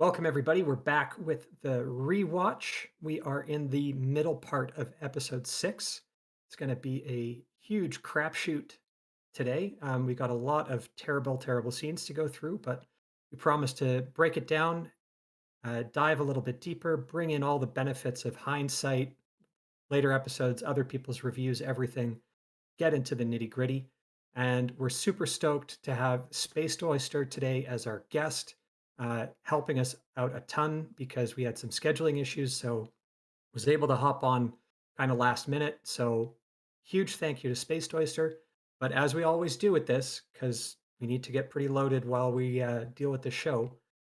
Welcome, everybody. We're back with the rewatch. We are in the middle part of episode 6. It's going to be a huge crapshoot today. We got a lot of terrible, terrible scenes to go through, but we promised to break it down, dive a little bit deeper, bring in all the benefits of hindsight, later episodes, other people's reviews, everything, get into the nitty gritty. And we're super stoked to have Spaced Oyster today as our guest, helping us out a ton because we had some scheduling issues. So was able to hop on kind of last minute. So huge thank you to Spaced Oyster. But as we always do with this, because we need to get pretty loaded while we deal with the show,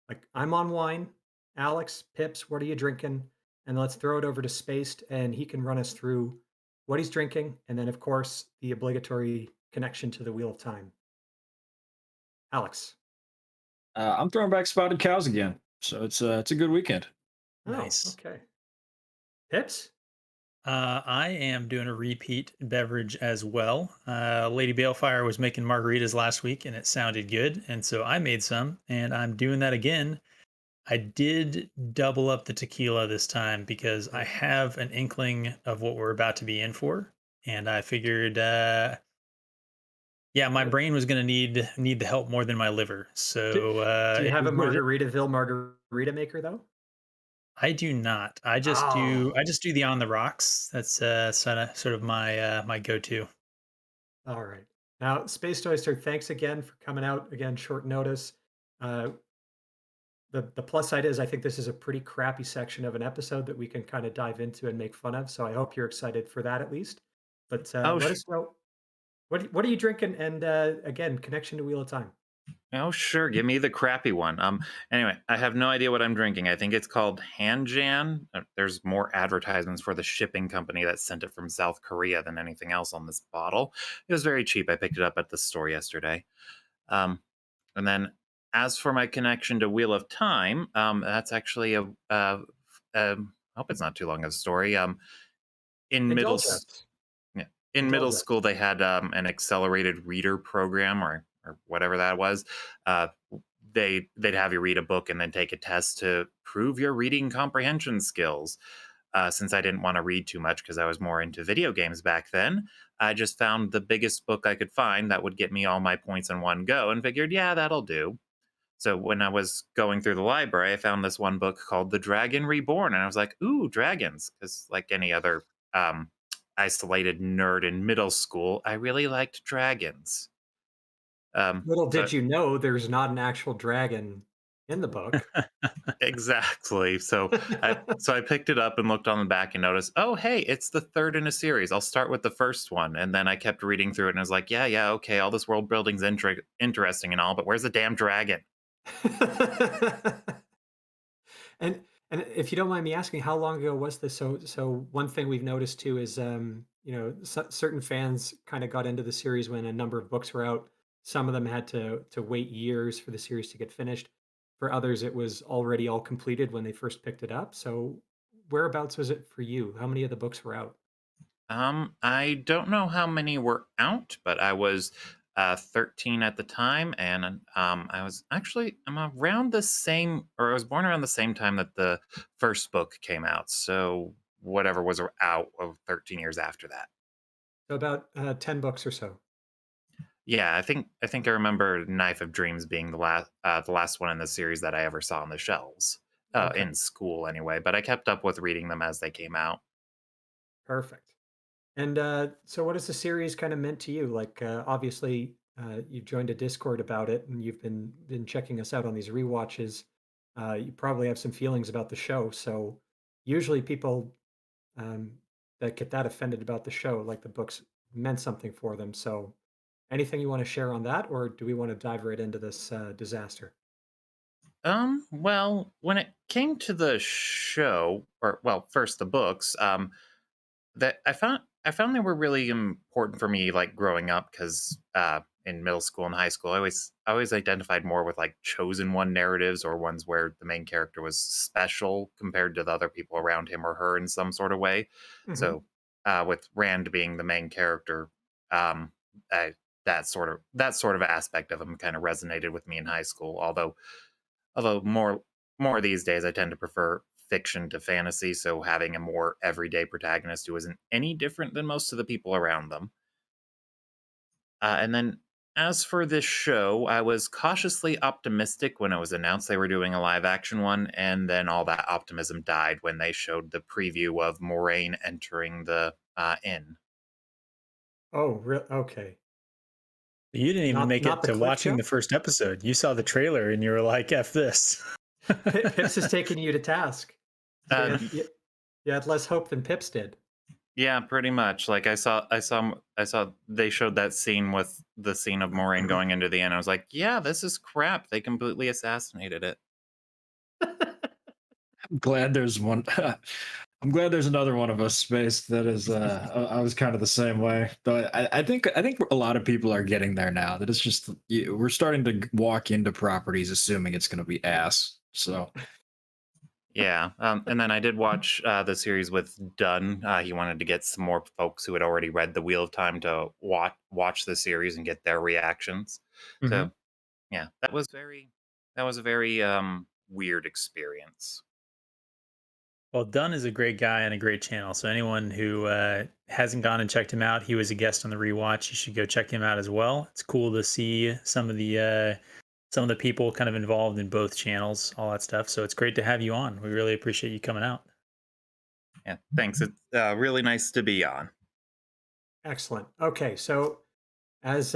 like I'm on wine. Alex, Pips, what are you drinking? And let's throw it over to Spaced and he can run us through what he's drinking. And then, of course, the obligatory connection to the Wheel of Time. Alex. I'm throwing back spotted cows again, so it's a good weekend. Oh, Nice. okay. Pips? I am doing a repeat beverage as well. Lady Balefire was making margaritas last week and it sounded good. And so I made some and I'm doing that again. I did double up the tequila this time because I Oh, have an inkling of what we're about to be in for. And I figured, yeah, my good. brain was going to need the help more than my liver. Do, So do you it have is a what it is. Margaritaville margarita maker, though? I do not. I just do Oh, I just do the on the rocks. That's sort of my my go-to. all right. Now, Space Oyster, thanks again for coming out again, short notice. Uh, the plus side is I think this is a pretty crappy section of an episode that we can kind of dive into and make fun of. So I hope you're excited for that at least. But Oh, let us know what are you drinking, and again, connection to Wheel of Time. oh, sure. Give me the crappy one. Anyway, I have no idea what I'm drinking. I think it's called Hanjan. There's more advertisements for the shipping company that sent it from South Korea than anything else on this bottle. It was very cheap. I picked it up at the store yesterday. Um, and then as for my connection to Wheel of Time, that's actually I hope it's not too long of a story. In middle Indulge s- us. Yeah. In middle Indulge us. school, they had an accelerated reader program or whatever that was. Uh, they'd have you read a book and then take a test to prove your reading comprehension skills. Since I didn't want to read too much because I was more into video games back then, I just found the biggest book I could find that would get me all my points in one go and figured, yeah, that'll do. So when I was going through the library, I found this one book called The Dragon Reborn, and I was like, "Ooh, dragons!" Because like any other um, isolated nerd in middle school, I really liked dragons. Little So did you know there's not an actual dragon in the book. exactly. So I picked it up and looked on the back and noticed, oh hey, it's the third in a series. I'll start with the first one, and then I kept reading through it, and I was like, yeah, yeah, okay, all this world building's interesting and all, but where's the damn dragon? And if you don't mind me asking, how long ago was this? So one thing we've noticed too is certain fans kind of got into the series when a number of books were out. Some of them had to wait years for the series to get finished. For others, it was already all completed when they first picked it up. So whereabouts was it for you? How many of the books were out? I don't know how many were out, but I was 13 at the time, and I'm around the same, or I was born around the same time that the first book came out. So whatever was out of 13 years after that. So about 10 books or so. Yeah, I think I remember Knife of Dreams being the last one in the series that I ever saw on the shelves Okay, in school anyway. But I kept up with reading them as they came out. perfect. And so, what has the series kind of meant to you? Like, obviously, you've joined a Discord about it, and you've been checking us out on these rewatches. You probably have some feelings about the show. So, usually, people um, that get that offended about the show, like the books meant something for them. So, anything you want to share on that, or do we want to dive right into this disaster? Well, when it came to the show, or well, first the books, that I found they were really important for me, like growing up, because in middle school and high school, I always identified more with like chosen one narratives or ones where the main character was special compared to the other people around him or her in some sort of way. Hmm. So, with Rand being the main character, um, I, that sort of aspect of him kind of resonated with me in high school. Although more more these days, I tend to prefer fiction to fantasy. So having a more everyday protagonist who isn't any different than most of the people around them. And then as for this show, I was cautiously optimistic when it was announced they were doing a live action one, and then all that optimism died when they showed the preview of Moraine entering the inn. Oh, okay. You didn't even make Not it the to cliff watching show? the first episode. You saw the trailer and you were like, "F this." Pips is taking you to task. So Uh, you had less hope than Pips did. yeah, pretty much. Like I saw they showed that scene with the scene of Moraine going into the inn. I was like, yeah, this is crap. They completely assassinated it. I'm glad there's one. I'm glad there's another one of us spaced that is. I was kind of the same way, but I think a lot of people are getting there now. That it's just we're starting to walk into properties assuming it's going to be ass. So Yeah, and then I did watch the series with Dunn. He wanted to get some more folks who had already read The Wheel of Time to watch the series and get their reactions. Mhm. So yeah, that was a very weird experience. Well, Dunn is a great guy and a great channel. So anyone who hasn't gone and checked him out, he was a guest on the rewatch. You should go check him out as well. It's cool to see some of the people kind of involved in both channels, all that stuff. So it's great to have you on. We really appreciate you coming out. Yeah, thanks. It's really nice to be on. Excellent. Okay, so as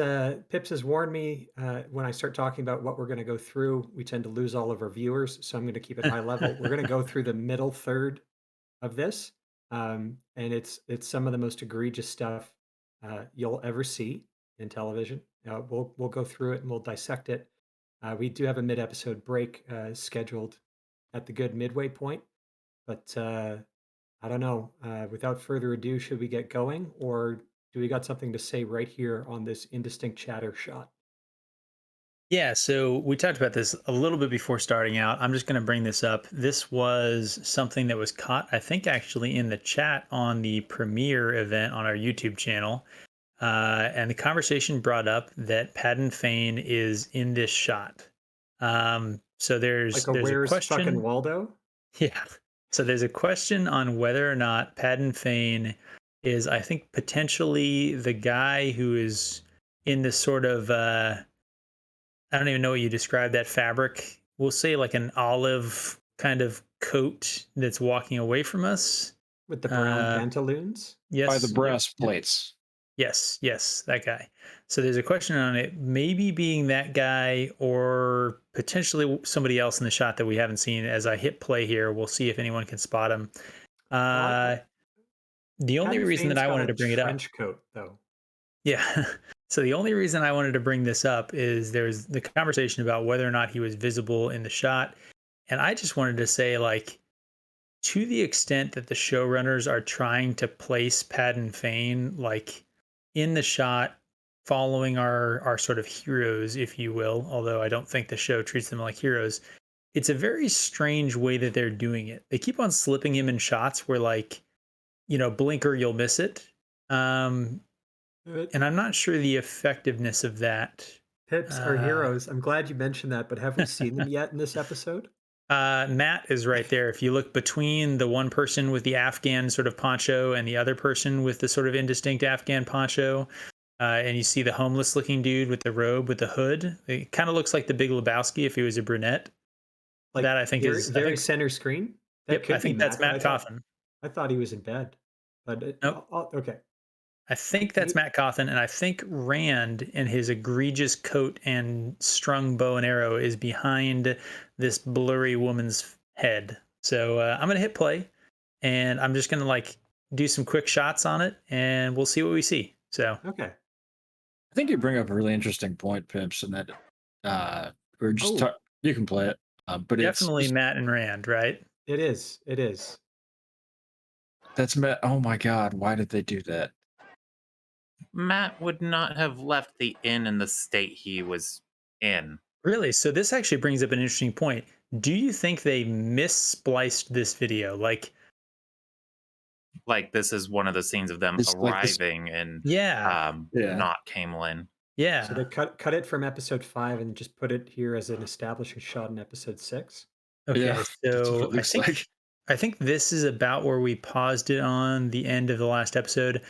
Pips has warned me, when I start talking about what we're going to go through, we tend to lose all of our viewers. So I'm going to keep it high level. We're going to go through the middle third of this, and it's some of the most egregious stuff you'll ever see in television. We'll go through it and we'll dissect it. We do have a mid episode break scheduled at the good midway point, but I don't know. Without further ado, should we get going, or do we got something to say right here on this indistinct chatter shot? Yeah, so we talked about this a little bit before starting out. I'm just going to bring this up. This was something that was caught, I think, actually in the chat on the premiere event on our YouTube channel. And the conversation brought up that Padden Fane is in this shot. So Like a there's a where's fucking question. Waldo? Yeah. So there's a question on whether or not Padden Fane is, I think, potentially the guy who is in this sort of I don't even know what you describe that fabric. We'll say like an olive kind of coat that's walking away from us. With the brown Uh, pantaloons? by the yes, yep, yep, breastplates. yes, that guy. So there's a question on it, maybe being that guy or potentially somebody else in the shot that we haven't seen. As I hit play here, we'll see if anyone can spot him. Well, Uh, the only Patton reason that Fane's I got wanted a to bring it up, trench coat, though. yeah. So the only reason I wanted to bring this up is there's the conversation about whether or not he was visible in the shot. And I just wanted to say, like, to the extent that the showrunners are trying to place Padden Fane, like, in the shot, following our sort of heroes, if you will, although I don't think the show treats them like heroes, it's a very strange way that they're doing it. They keep on slipping him in shots where, like, blinker, you'll miss it. Um, Uh, and I'm not sure the effectiveness of that. Pips are Uh, heroes. I'm glad you mentioned that, but have we seen them yet in this episode? Matt is right there. If you look between the one person with the Afghan sort of poncho and the other person with the sort of indistinct Afghan poncho, and you see the homeless looking dude with the robe with the hood, it kind of looks like the Big Lebowski if he was a brunette. Like That I think very, is, I very think, center screen? That yep, I could be think that's Matt, but Matt Coffin. I thought he was in bed. But Nope. okay. I think that's He, Matt Coffin, and I think Rand in his egregious coat and strung bow and arrow is behind this blurry woman's head. So I'm gonna hit play, and I'm just gonna like do some quick shots on it, and we'll see what we see. So okay. I think you bring up a really interesting point, Pips, and that we're just Oh, you can play it, but it's definitely just Matt and Rand, right? it is. It is. that's met. Oh my God, why did they do that? Matt would not have left the inn in the state he was in. Really? So this actually brings up an interesting point. Do you think they misspliced this video? Like, Like this is one of the scenes of them This like this, arriving in yeah, yeah. not Camelin. So yeah. they cut it from episode 5 and just put it here as an establishing shot in episode 6. Okay, Yeah, that's what it so I looks think like. I think this is about where we paused it on the end of the last episode.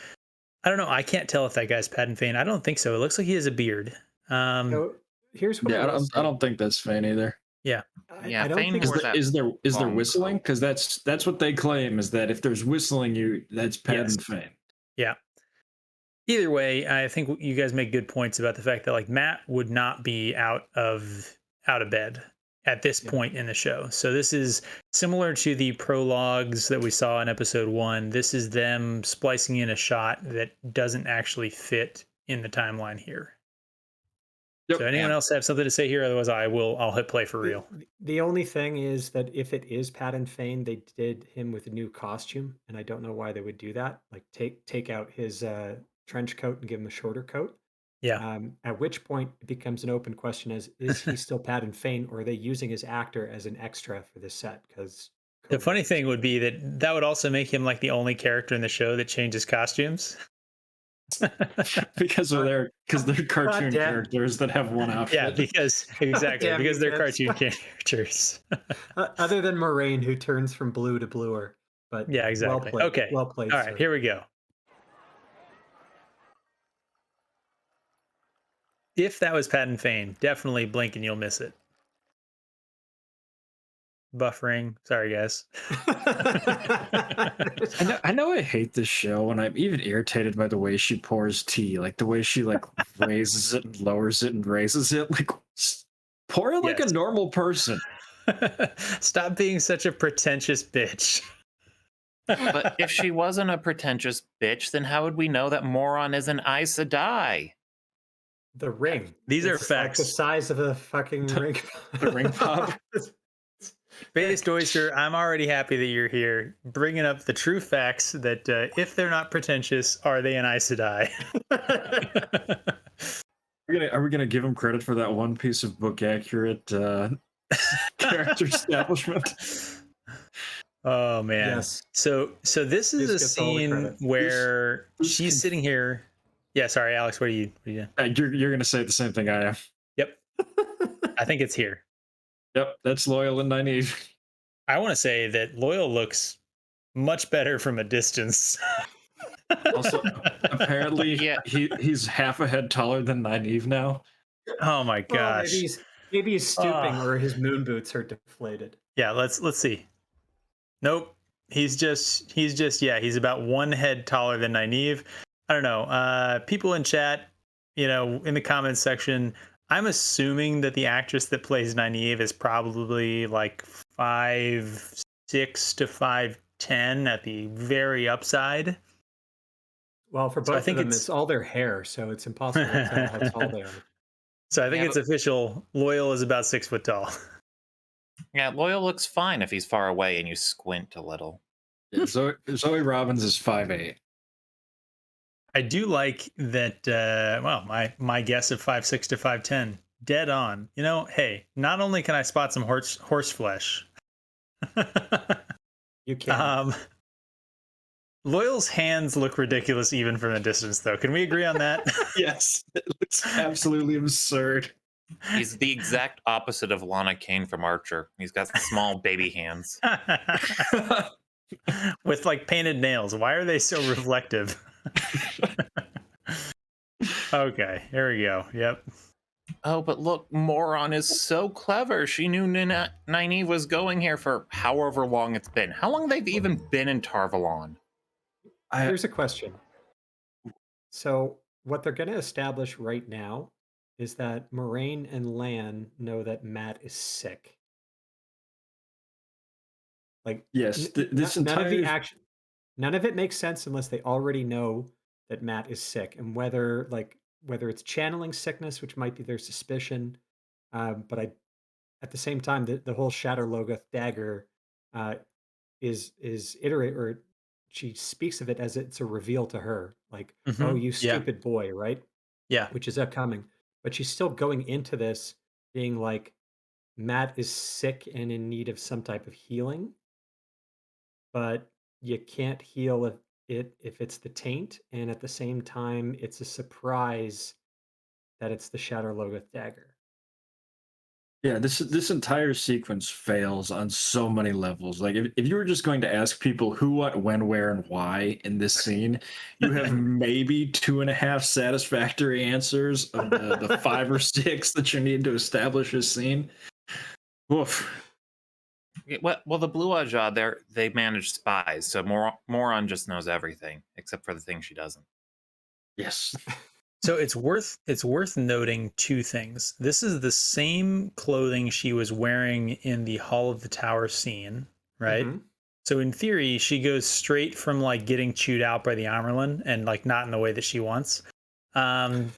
I don't know. I can't tell if that guy's Patton Fane. I don't think so. It looks like he has a beard. Um, So here's what I Yeah, will I say. don't think that's Fane either. yeah. Yeah, I don't Fane think Is wore it's there that long whistling? coat. Because that's what they claim is that if there's whistling, that's Yes. patent Fane. Yeah. Either way, I think you guys make good points about the fact that like Matt would not be out of bed at this yeah. point in the show. So this is similar to the prologues that we saw in episode 1. This is them splicing in a shot that doesn't actually fit in the timeline here. So Yep. anyone Yeah, else have something to say here? Otherwise, I'll hit play for real. The only thing is that if it is Patton Fane, they did him with a new costume, and I don't know why they would do that. Like take out his trench coat and give him a shorter coat. Yeah. At which point it becomes an open question: as is he still Patton Fane, or are they using his actor as an extra for this set because The COVID funny thing reasons? would be that that would also make him like the only character in the show that changes costumes. God, Because they're God cartoon damn, characters that have one Yeah, outfit. because God exactly damn you, because they're Vince. cartoon characters. Other than Moraine, who turns from blue to bluer. But Yeah, exactly. Okay. well played, All right, sir. here we go. If that was Patton Fane, definitely blink and you'll miss it. Buffering. Sorry, guys. I know I hate this show, and I'm even irritated by the way she pours tea, like the way she like raises it and lowers it and raises it. Like pour it like a Yes. normal person. Stop being such a pretentious bitch. but if she wasn't a pretentious bitch, then how would we know that moron is an Aes Sedai? The ring. These are It's like the facts. size of a fucking ring. The ring pop. Spaced Oyster, I'm already happy that you're here, bringing up the true facts that if they're not pretentious, are they an Aes Sedai? Are we gonna give him credit for that one piece of book accurate character establishment? Oh man. Yes. So this is Bruce a gets all the scene credit. where Bruce she's can- sitting here. Yeah, sorry, Alex. What are you doing? You're gonna say the same thing I am. Yep, I think it's here. Yep, that's loyal and naive. I want to say that Loyal looks much better from a distance. Also, apparently, Yeah, he's half a head taller than naive now. Oh my Well, gosh. maybe he's stooping Oh. or his moon boots are deflated. Yeah, let's see. Nope. He's just yeah, he's about one head taller than Nynaeve. I don't know. People in chat, in the comments section, I'm assuming that the actress that plays Nynaeve is probably like 5'6" to 5'10" at the very upside. Well, for So I both of think them, it's it's all their hair, so it's impossible to tell how tall they are. so I think yeah, it's official. Loyal is about 6 foot tall. yeah. Loyal looks fine if he's far away and you squint a little. Yeah, Zoe Robbins is 5'8". I do like that. Well, my guess of 5'6" to 5'10", dead on. Hey, not only can I spot some horse flesh, You can. Loyal's hands look ridiculous even from a distance, though. Can we agree on that? Yes, it looks absolutely absurd. He's the exact opposite of Lana Kane from Archer. He's got small baby hands. With like painted nails. Why are they so reflective? Okay, here we go. Yep. Oh, but look, Moron is so clever. She knew Nynaeve was going here for however long it's been. How long they've even been in Tarvalon? Here's a question. So, what they're going to establish right now is that Moraine and Lan know that Matt is sick. Like, Yes, this none of the entire action, none of it makes sense unless they already know that Matt is sick, and whether it's channeling sickness, which might be their suspicion, but at the same time, the whole Shatter Logoth dagger uh, is iterate or she speaks of it as it's a reveal to her, like, oh, you Yeah. stupid boy, right? Yeah. Which is upcoming. But she's still going into this being like, Matt is sick and in need of some type of healing, but you can't heal if it's the taint, and at the same time, it's a surprise that it's the Shatter Logoth dagger. Yeah, this entire sequence fails on so many levels. Like if you were just going to ask people who, what, when, where, and why in this scene, you have maybe two and a half satisfactory answers of the five or six that you need to establish a scene. Oof. Well, the Blue Ajah, they manage spies, so Moron just knows everything except for the thing she doesn't. Yes. So it's worth noting two things. This is the same clothing she was wearing in the Hall of the Tower scene, right? Mhm. So in theory, she goes straight from like getting chewed out by the Amerlin and like not in the way that she wants. Um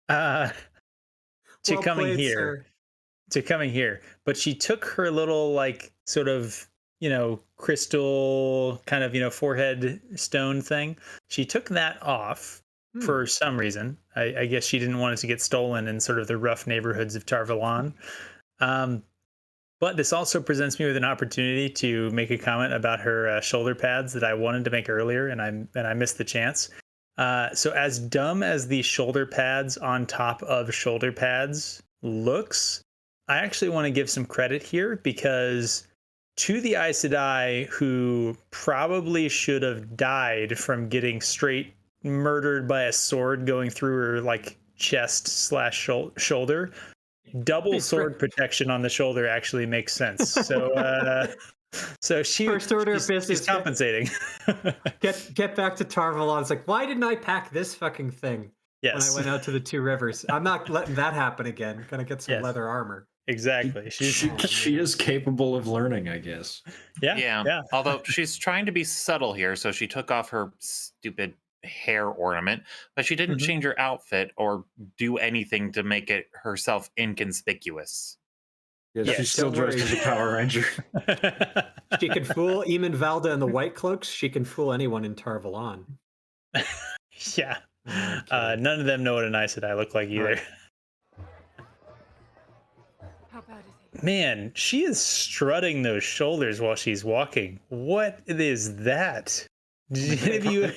uh to Well coming played, here. sir. To coming here. But she took her little like sort of, crystal kind of, forehead stone thing. She took that off Hmm. for some reason. I guess she didn't want it to get stolen in sort of the rough neighborhoods of Tarvalon. Um, but this also presents me with an opportunity to make a comment about her shoulder pads that I wanted to make earlier, and I missed the chance. So as dumb as the shoulder pads on top of shoulder pads looks, I actually want to give some credit here because to the Aes Sedai who probably should have died from getting straight murdered by a sword going through her like chest slash shoulder, double Be sword fr- protection on the shoulder actually makes sense. So so First order of she's business. compensating. Get back to Tarvalon. It's like, why didn't I pack this fucking thing when I Yes. went out to the Two Rivers? I'm not letting that happen again. Gonna get some Yes. leather armor. Exactly. She's She Man. is capable of learning, I guess. yeah, Yeah, yeah. although she's trying to be subtle here, so she took off her stupid hair ornament, but she didn't Mhm. change her outfit or do anything to make it herself inconspicuous. Yeah, Yeah. she's still Don't dressed worry. as a Power Ranger. She can fool Eamon Valda and the White Cloaks. She can fool anyone in Tarvalon. Yeah. I'm kidding. None of them know what an Aes Sedai look like All either. right. How bad is he? Man, she is strutting those shoulders while she's walking. What is that? Did any of you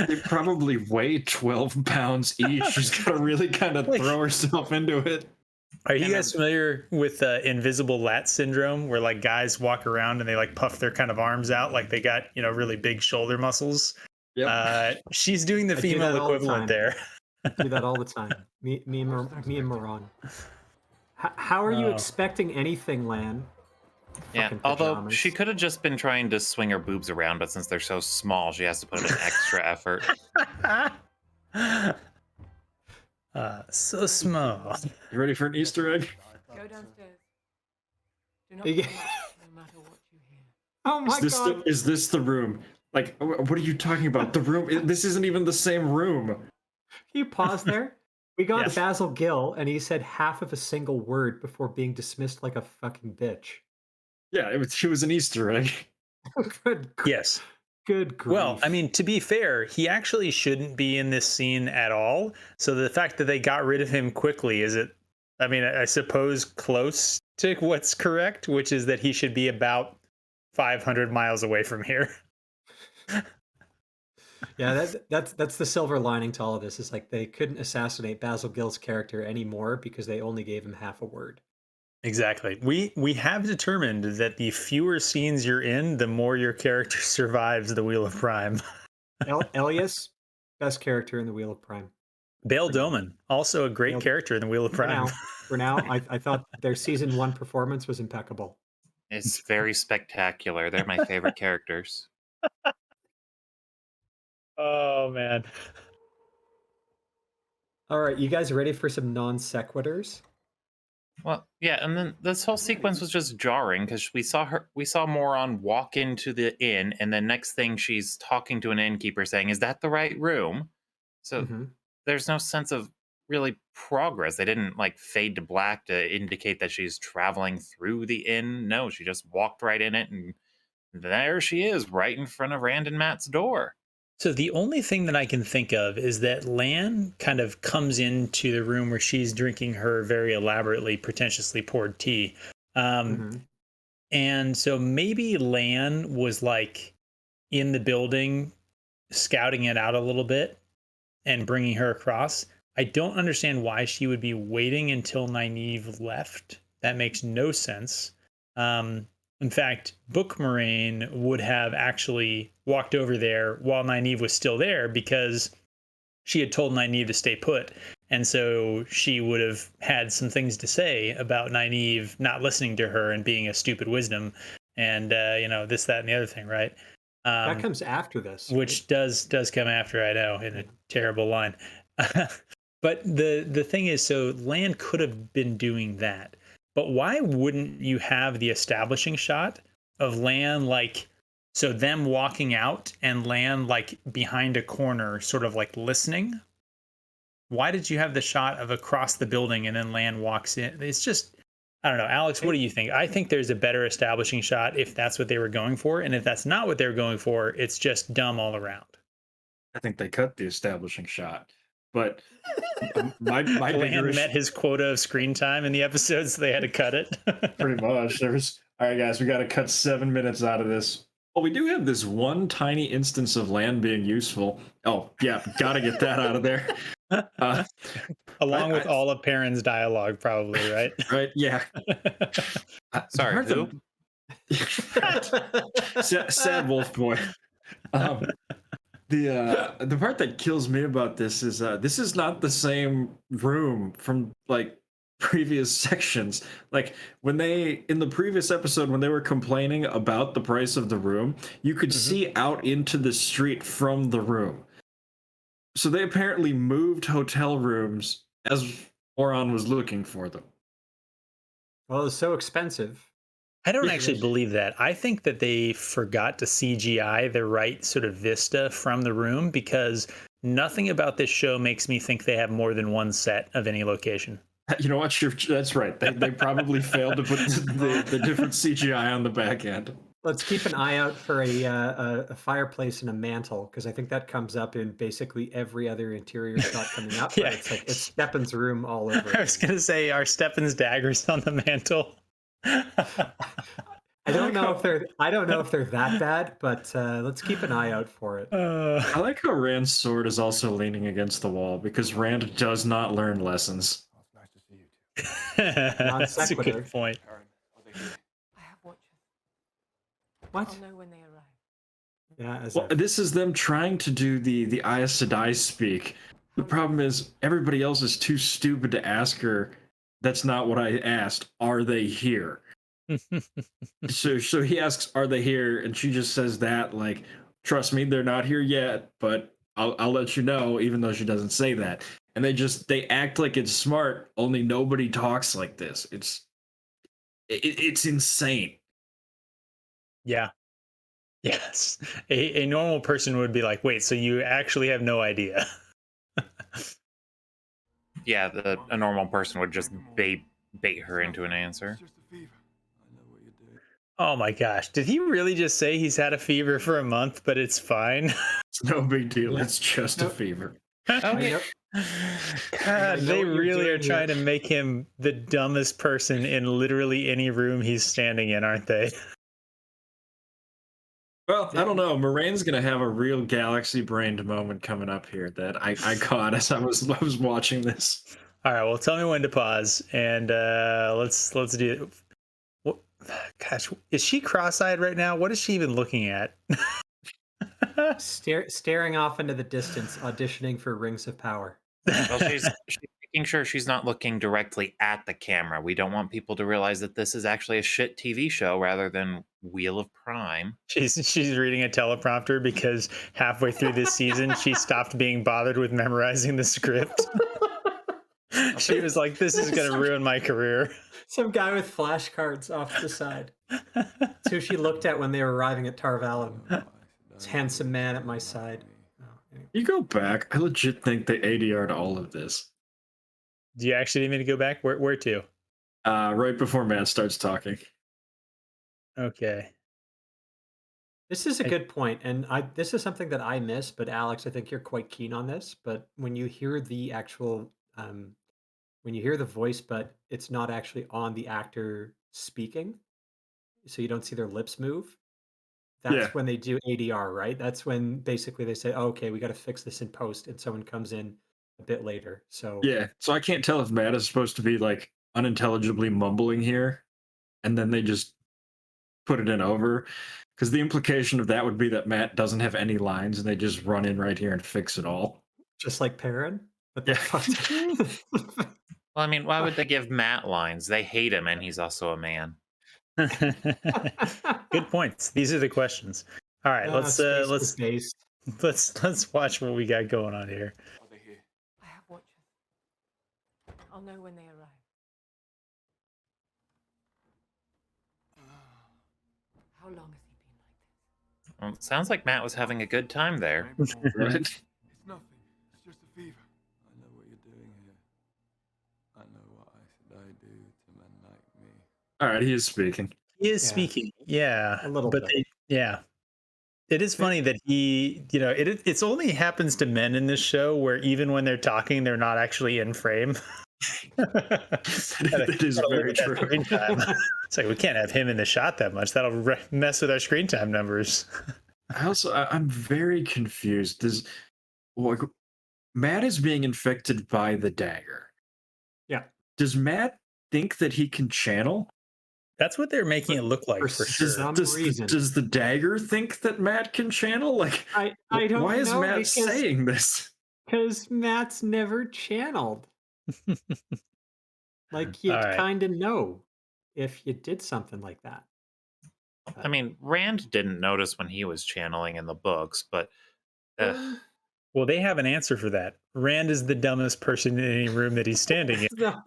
They probably weigh 12 pounds each. She's got to really kind of Like- throw herself into it. are you And, guys familiar with invisible lat syndrome, where like guys walk around and they like puff their kind of arms out like they got really big shoulder muscles? Yep. She's doing the I do female that all the equivalent time. there. I do that all the time. Me and Moran. How are you Oh. expecting anything, Lan? Yeah, Fucking although pajamas. she could have just been trying to swing her boobs around, but since they're so small, she has to put in extra effort. So small. You ready for an Easter egg? Go downstairs. Do not Yeah. come up, no matter what you hear. Oh my god! Is this the room? Like, what are you talking about? The room? This isn't even the same room. Can you pause there? We got Yes. Basil Gill, and he said half of a single word before being dismissed like a fucking bitch. Yeah, it was an Easter egg. Good. Yes. Good grief. Well, I mean, to be fair, he actually shouldn't be in this scene at all. So the fact that they got rid of him quickly I suppose close to what's correct, which is that he should be about 500 miles away from here. yeah, that's the silver lining to all of this. Is like they couldn't assassinate Basil Gill's character anymore because they only gave him half a word. Exactly. We have determined that the fewer scenes you're in, the more your character survives the Wheel of Prime. Elias, best character in the Wheel of Prime. Bail Doman, also a great Bail- character in the Wheel of For Prime. now, I thought their season 1 performance was impeccable. It's very spectacular. They're my favorite characters. Oh man. All right, you guys ready for some non sequiturs? Well, yeah, and then this whole sequence was just jarring because we saw Moron walk into the inn, and then next thing she's talking to an innkeeper saying, "Is that the right room?" So Mm-hmm. there's no sense of really progress. They didn't like fade to black to indicate that she's traveling through the inn. No, she just walked right in it, and there she is, right in front of Rand and Matt's door. So the only thing that I can think of is that Lan kind of comes into the room where she's drinking her very elaborately, pretentiously poured tea. Mm-hmm. And so maybe Lan was like in the building, scouting it out a little bit and bringing her across. I don't understand why she would be waiting until Nynaeve left. That makes no sense. Um, in fact, Book Moraine would have actually walked over there while Nynaeve was still there because she had told Nynaeve to stay put. And so she would have had some things to say about Nynaeve not listening to her and being a stupid wisdom and, this, that, and the other thing, right? That Um, comes after this, right? which does come after, I know, in a terrible line. But the thing is, so Lan could have been doing that, but why wouldn't you have the establishing shot of Lan, like, so them walking out and Lan like behind a corner, sort of like listening? Why did you have the shot of across the building and then Lan walks in? It's just, I don't know. Alex, what do you think? I think there's a better establishing shot if that's what they were going for. And if that's not what they're going for, it's just dumb all around. I think they cut the establishing shot. But my bigger Lan issue, met his quota of screen time in the episodes, so they had to cut it. pretty much, there was, all right, guys, we got to cut 7 minutes out of this. Well, we do have this one tiny instance of land being useful. Oh, yeah, got to get that out of there. Along with all of Perrin's dialogue, probably, right? Right, yeah. Sorry, who? Sad wolf boy. The part that kills me about this is not the same room from like previous sections. Like when they in the previous episode when they were complaining about the price of the room, you could see out into the street from the room. So they apparently moved hotel rooms as Oron was looking for them. Well, it's so expensive. I don't Yeah, actually they- believe that. I think that they forgot to CGI the right sort of vista from the room because nothing about this show makes me think they have more than one set of any location. You know what? That's right. They probably failed to put the different CGI on the back end. Let's keep an eye out for a fireplace and a mantle because I think that comes up in basically every other interior shot coming up. Yeah. But it's like it's Steppen's room all over. I was going to say, are Steppen's daggers on the mantle? I don't know if they're that bad, but let's keep an eye out for it. I like how Rand's sword is also leaning against the wall because Rand does not learn lessons. That's a sequitur. good point. I have watchers. What? I'll know when they arrive. Yeah, as Well, this is them trying to do the Aes Sedai speak. The problem is everybody else is too stupid to ask her. That's not what I asked. Are they here? So he asks, "Are they here?" And she just says that like, "Trust me, they're not here yet, but I'll let you know," even though she doesn't say that. And they act like it's smart. Only nobody talks like this. It's insane. Yeah. Yes. A normal person would be like, wait, so you actually have no idea. Yeah, a normal person would just bait her into an answer. Oh my gosh. Did he really just say he's had a fever for a month, but it's fine? It's no big deal. Yeah. It's just a Nope. fever. I know- God, know they what you're really are doing trying here. to make him the dumbest person in literally any room he's standing in, aren't they? Well, I don't know. Moraine's gonna have a real galaxy-brained moment coming up here that I caught as I was watching this. All right, well, tell me when to pause, and let's do it. What, gosh, is she cross-eyed right now? What is she even looking at? staring off into the distance, auditioning for Rings of Power. Well, she's making sure she's not looking directly at the camera. We don't want people to realize that this is actually a shit TV show rather than Wheel of Prime. She's reading a teleprompter because halfway through this season she stopped being bothered with memorizing the script. She was like, "This is going to ruin my career." Some guy with flashcards off to the side. That's who she looked at when they were arriving at Tar Valon. This handsome man at my side. Oh, anyway. You go back. I legit think they ADR'd all of this. Do you actually need me to go back? Where to? Right before Matt starts talking. Okay. This is a good point, and this is something that I miss, but Alex, I think you're quite keen on this. But when you hear the actual, when you hear the voice, but it's not actually on the actor speaking, so you don't see their lips move. That's Yeah. when they do ADR, right? That's when basically they say, oh, "Okay, we got to fix this in post," and someone comes in a bit later. So Yeah, so I can't tell if Matt is supposed to be like unintelligibly mumbling here, and then they just put it in over. Because the implication of that would be that Matt doesn't have any lines and they just run in right here and fix it all. just like Perrin, but Yeah. that's fucked. Well, I mean, why would they give Matt lines? They hate him, and he's also a man. Good points. These are the questions. All right, Space was based. let's watch what we got going on here. Are they here? I have watchers. I'll know when they arrive. How long has he been like this? Well, it sounds like Matt was having a good time there. Maybe more. Right? It's nothing. It's just a fever. I know what you're doing here. I know what I do to men like me. All right, he is speaking. He is Yeah. speaking, yeah, A little but bit. yeah. It is funny that he, it's only happens to men in this show where even when they're talking, they're not actually in frame. That is very true. Screen time. It's like we can't have him in the shot that much. That'll mess with our screen time numbers. I'm very confused. Like, Matt is being infected by the dagger. Yeah. Does Matt think that he can channel? That's what they're making it look like for sure. some reason. Does the dagger think that Matt can channel? Like, I don't why is know Matt saying this? because Matt's never channeled. Like you'd All right. kind of know if you did something like that. I mean, Rand didn't notice when he was channeling in the books, but Well, they have an answer for that. Rand is the dumbest person in any room that he's standing in. No.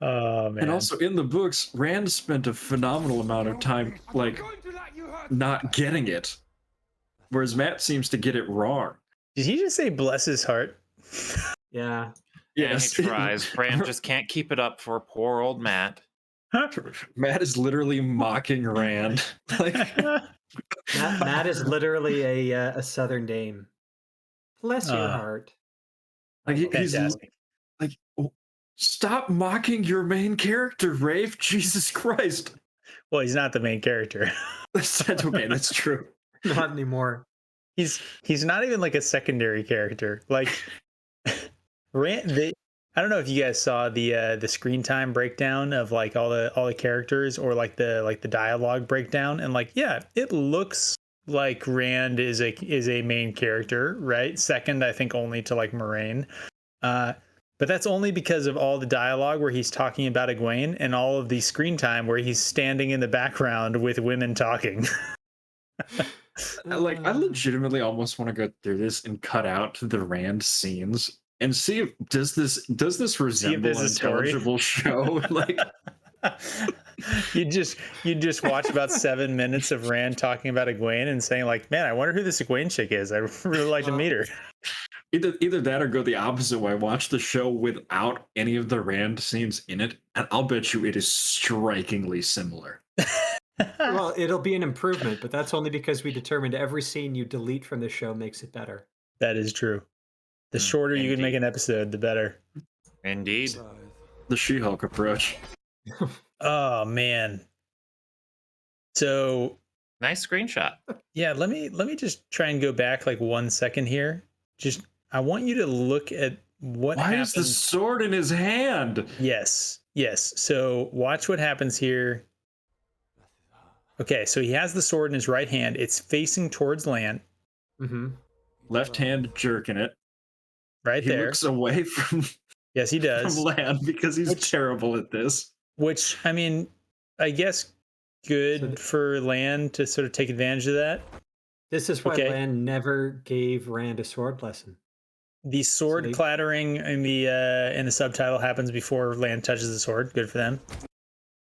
Oh man. And also in the books, Rand spent a phenomenal amount of time like not getting it, whereas Matt seems to get it wrong. Did he just say bless his heart? Yeah. yes, he tries. Rand just can't keep it up for poor old Matt. Matt is literally mocking Rand. Like, Matt is literally a Southern dame. Bless your heart. like he's Fantastic. like, oh, stop mocking your main character, Rafe. Jesus Christ. Well, he's not the main character. That's okay. That's true. Not anymore. He's not even like a secondary character. Like Rand, I don't know if you guys saw the screen time breakdown of like all the characters or like the dialogue breakdown, and like yeah, it looks like Rand is a main character, right? Second, I think only to like Moraine. But that's only because of all the dialogue where he's talking about Egwene and all of the screen time where he's standing in the background with women talking. I legitimately almost want to go through this and cut out the Rand scenes and see if does this resemble there's an a story. intelligible show? Like, you just watch about 7 minutes of Rand talking about Egwene and saying like, man, I wonder who this Egwene chick is. I'd really like to meet her. either that or go the opposite way. Watch the show without any of the Rand scenes in it, and I'll bet you it is strikingly similar. Well, it'll be an improvement, but that's only because we determined every scene you delete from the show makes it better. That is true. The shorter you can make an episode, the better. Indeed. The She-Hulk approach. Oh man. So Nice screenshot. yeah, let me just try and go back like 1 second here. Just I want you to look at what Why happens. is the sword in his hand? Yes. So watch what happens here. Okay, so he has the sword in his right hand. It's facing towards land. Mm-hmm. Left hand jerking it. Right He there. looks away from Yes, he does. land because he's Which- terrible at this. Which, I mean, I guess good for Lan to sort of take advantage of that. This is why Okay. Lan never gave Rand a sword lesson. The sword they- clattering in the subtitle happens before Lan touches the sword. Good for them.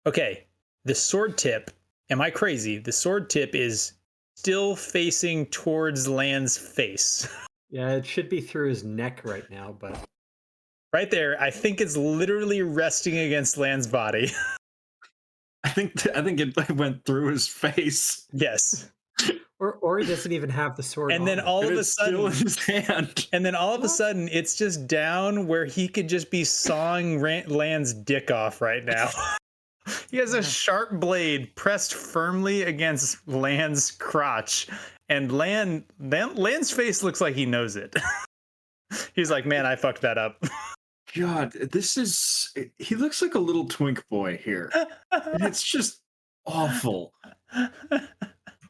Okay, the sword tip. Am I crazy? The sword tip is still facing towards Lan's face. Yeah, it should be through his neck right now, but Right there, I think it's literally resting against Lan's body. I think it went through his face. Yes. or he doesn't even have the sword. And then on. all And of a it's still in sudden, his hand. and then all of a sudden, it's just down where he could just be sawing Lan's dick off right now. He has a Yeah. sharp blade pressed firmly against Land's crotch, and Land's face looks like he knows it. He's like, "Man, I fucked that up." God, this is. He looks like a little twink boy here, and it's just awful.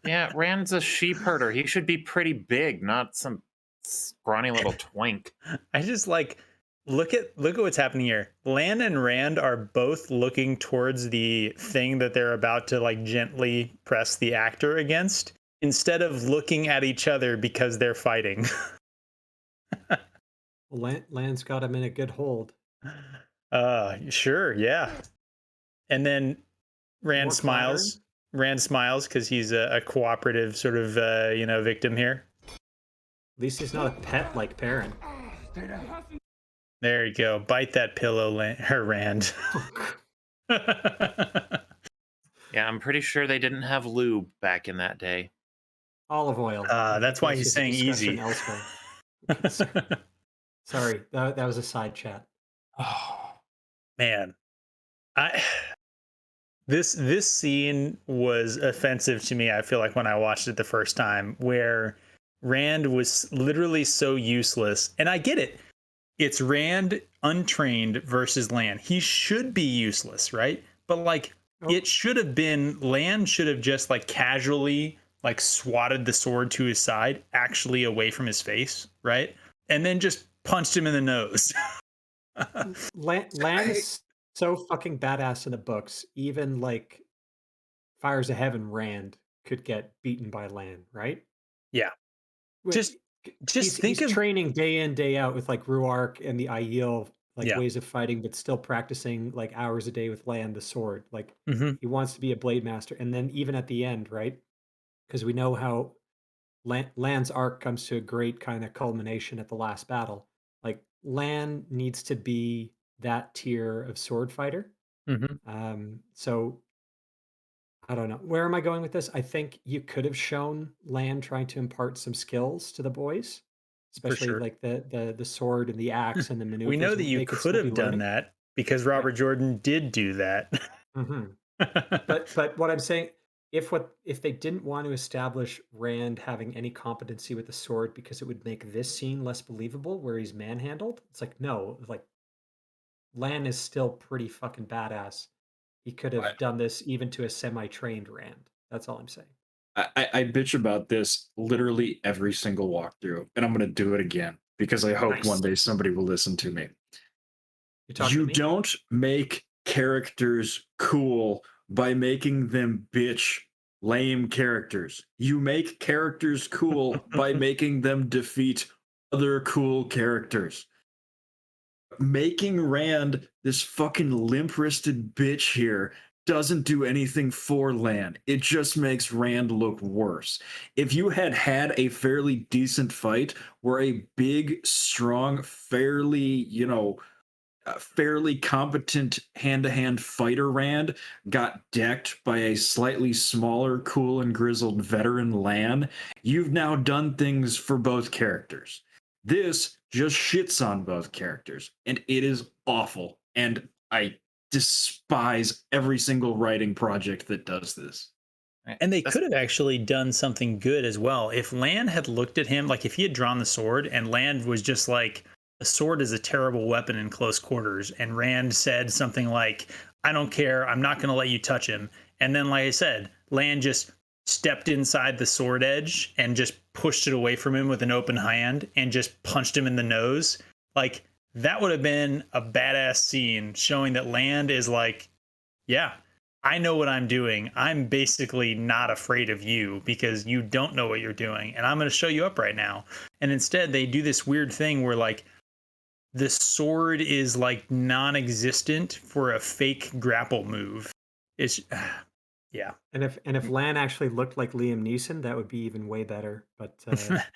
Yeah, Rand's a sheep herder. He should be pretty big, not some scrawny little twink. I just like look at what's happening here. Lan and Rand are both looking towards the thing that they're about to like gently press the actor against instead of looking at each other because they're fighting. Land's got him in a good hold. Sure, yeah. And then Rand More clattering. smiles. Rand smiles because he's a cooperative sort of victim here. At least he's not a pet like Perrin. There you go. Bite that pillow, Rand. Yeah, I'm pretty sure they didn't have lube back in that day. Olive oil. That's why he's This is a saying discussion easy. elsewhere. Sorry, that was a side chat. Oh man, I this scene was offensive to me. I feel like when I watched it the first time, where Rand was literally so useless, and I get it. It's Rand untrained versus Lan. He should be useless, right? But like, it should have been Lan should have just like casually like swatted the sword to his side, actually away from his face, right? And then just punched him in the nose. Lan is so fucking badass in the books. Even like Fires of Heaven Rand could get beaten by Lan, right? Yeah. Wh- Just think he's of training day in day out with like Ruark and the Aiel like yeah. ways of fighting, but still practicing like hours a day with Lan the sword. Like Mhm. he wants to be a blade master, and then even at the end, right? Because we know how Lan's arc comes to a great kind of culmination at the last battle. Like Lan needs to be that tier of sword fighter. Mhm. So I don't know. Where am I going with this? I think you could have shown Lan trying to impart some skills to the boys, For especially sure. like the sword and the axe and the We know maneuvers. that you They could could still be have done learning. that because Robert Jordan did do that. hmm But what I'm saying, if they didn't want to establish Rand having any competency with the sword because it would make this scene less believable, where he's manhandled, it's like no, like Lan is still pretty fucking badass. He could have done this even to a semi-trained Rand. That's all I'm saying. I bitch about this literally every single walkthrough, and I'm going to do it again because I hope Nice. one day somebody will listen to me. You talking to You me? don't make characters cool by making them bitch lame characters. You make characters cool by making them defeat other cool characters. Making Rand this fucking limp-wristed bitch here doesn't do anything for Lan. It just makes Rand look worse. If you had had a fairly decent fight where a big, strong, fairly competent hand-to-hand fighter Rand got decked by a slightly smaller, cool and grizzled veteran Lan, you've now done things for both characters. This just shits on both characters, and it is awful. And I despise every single writing project that does this. And they could have actually done something good as well. If Lan had looked at him, like if he had drawn the sword and Lan was just like, a sword is a terrible weapon in close quarters, and Rand said something like, I don't care, I'm not going to let you touch him. And then, like I said, Lan just stepped inside the sword edge and just pushed it away from him with an open hand and just punched him in the nose. Like, that would have been a badass scene showing that Lan is like, yeah, I know what I'm doing. I'm basically not afraid of you because you don't know what you're doing. And I'm going to show you up right now. And instead, they do this weird thing where, like, the sword is like non-existent for a fake grapple move. It's yeah. And if Lan actually looked like Liam Neeson, that would be even way better. But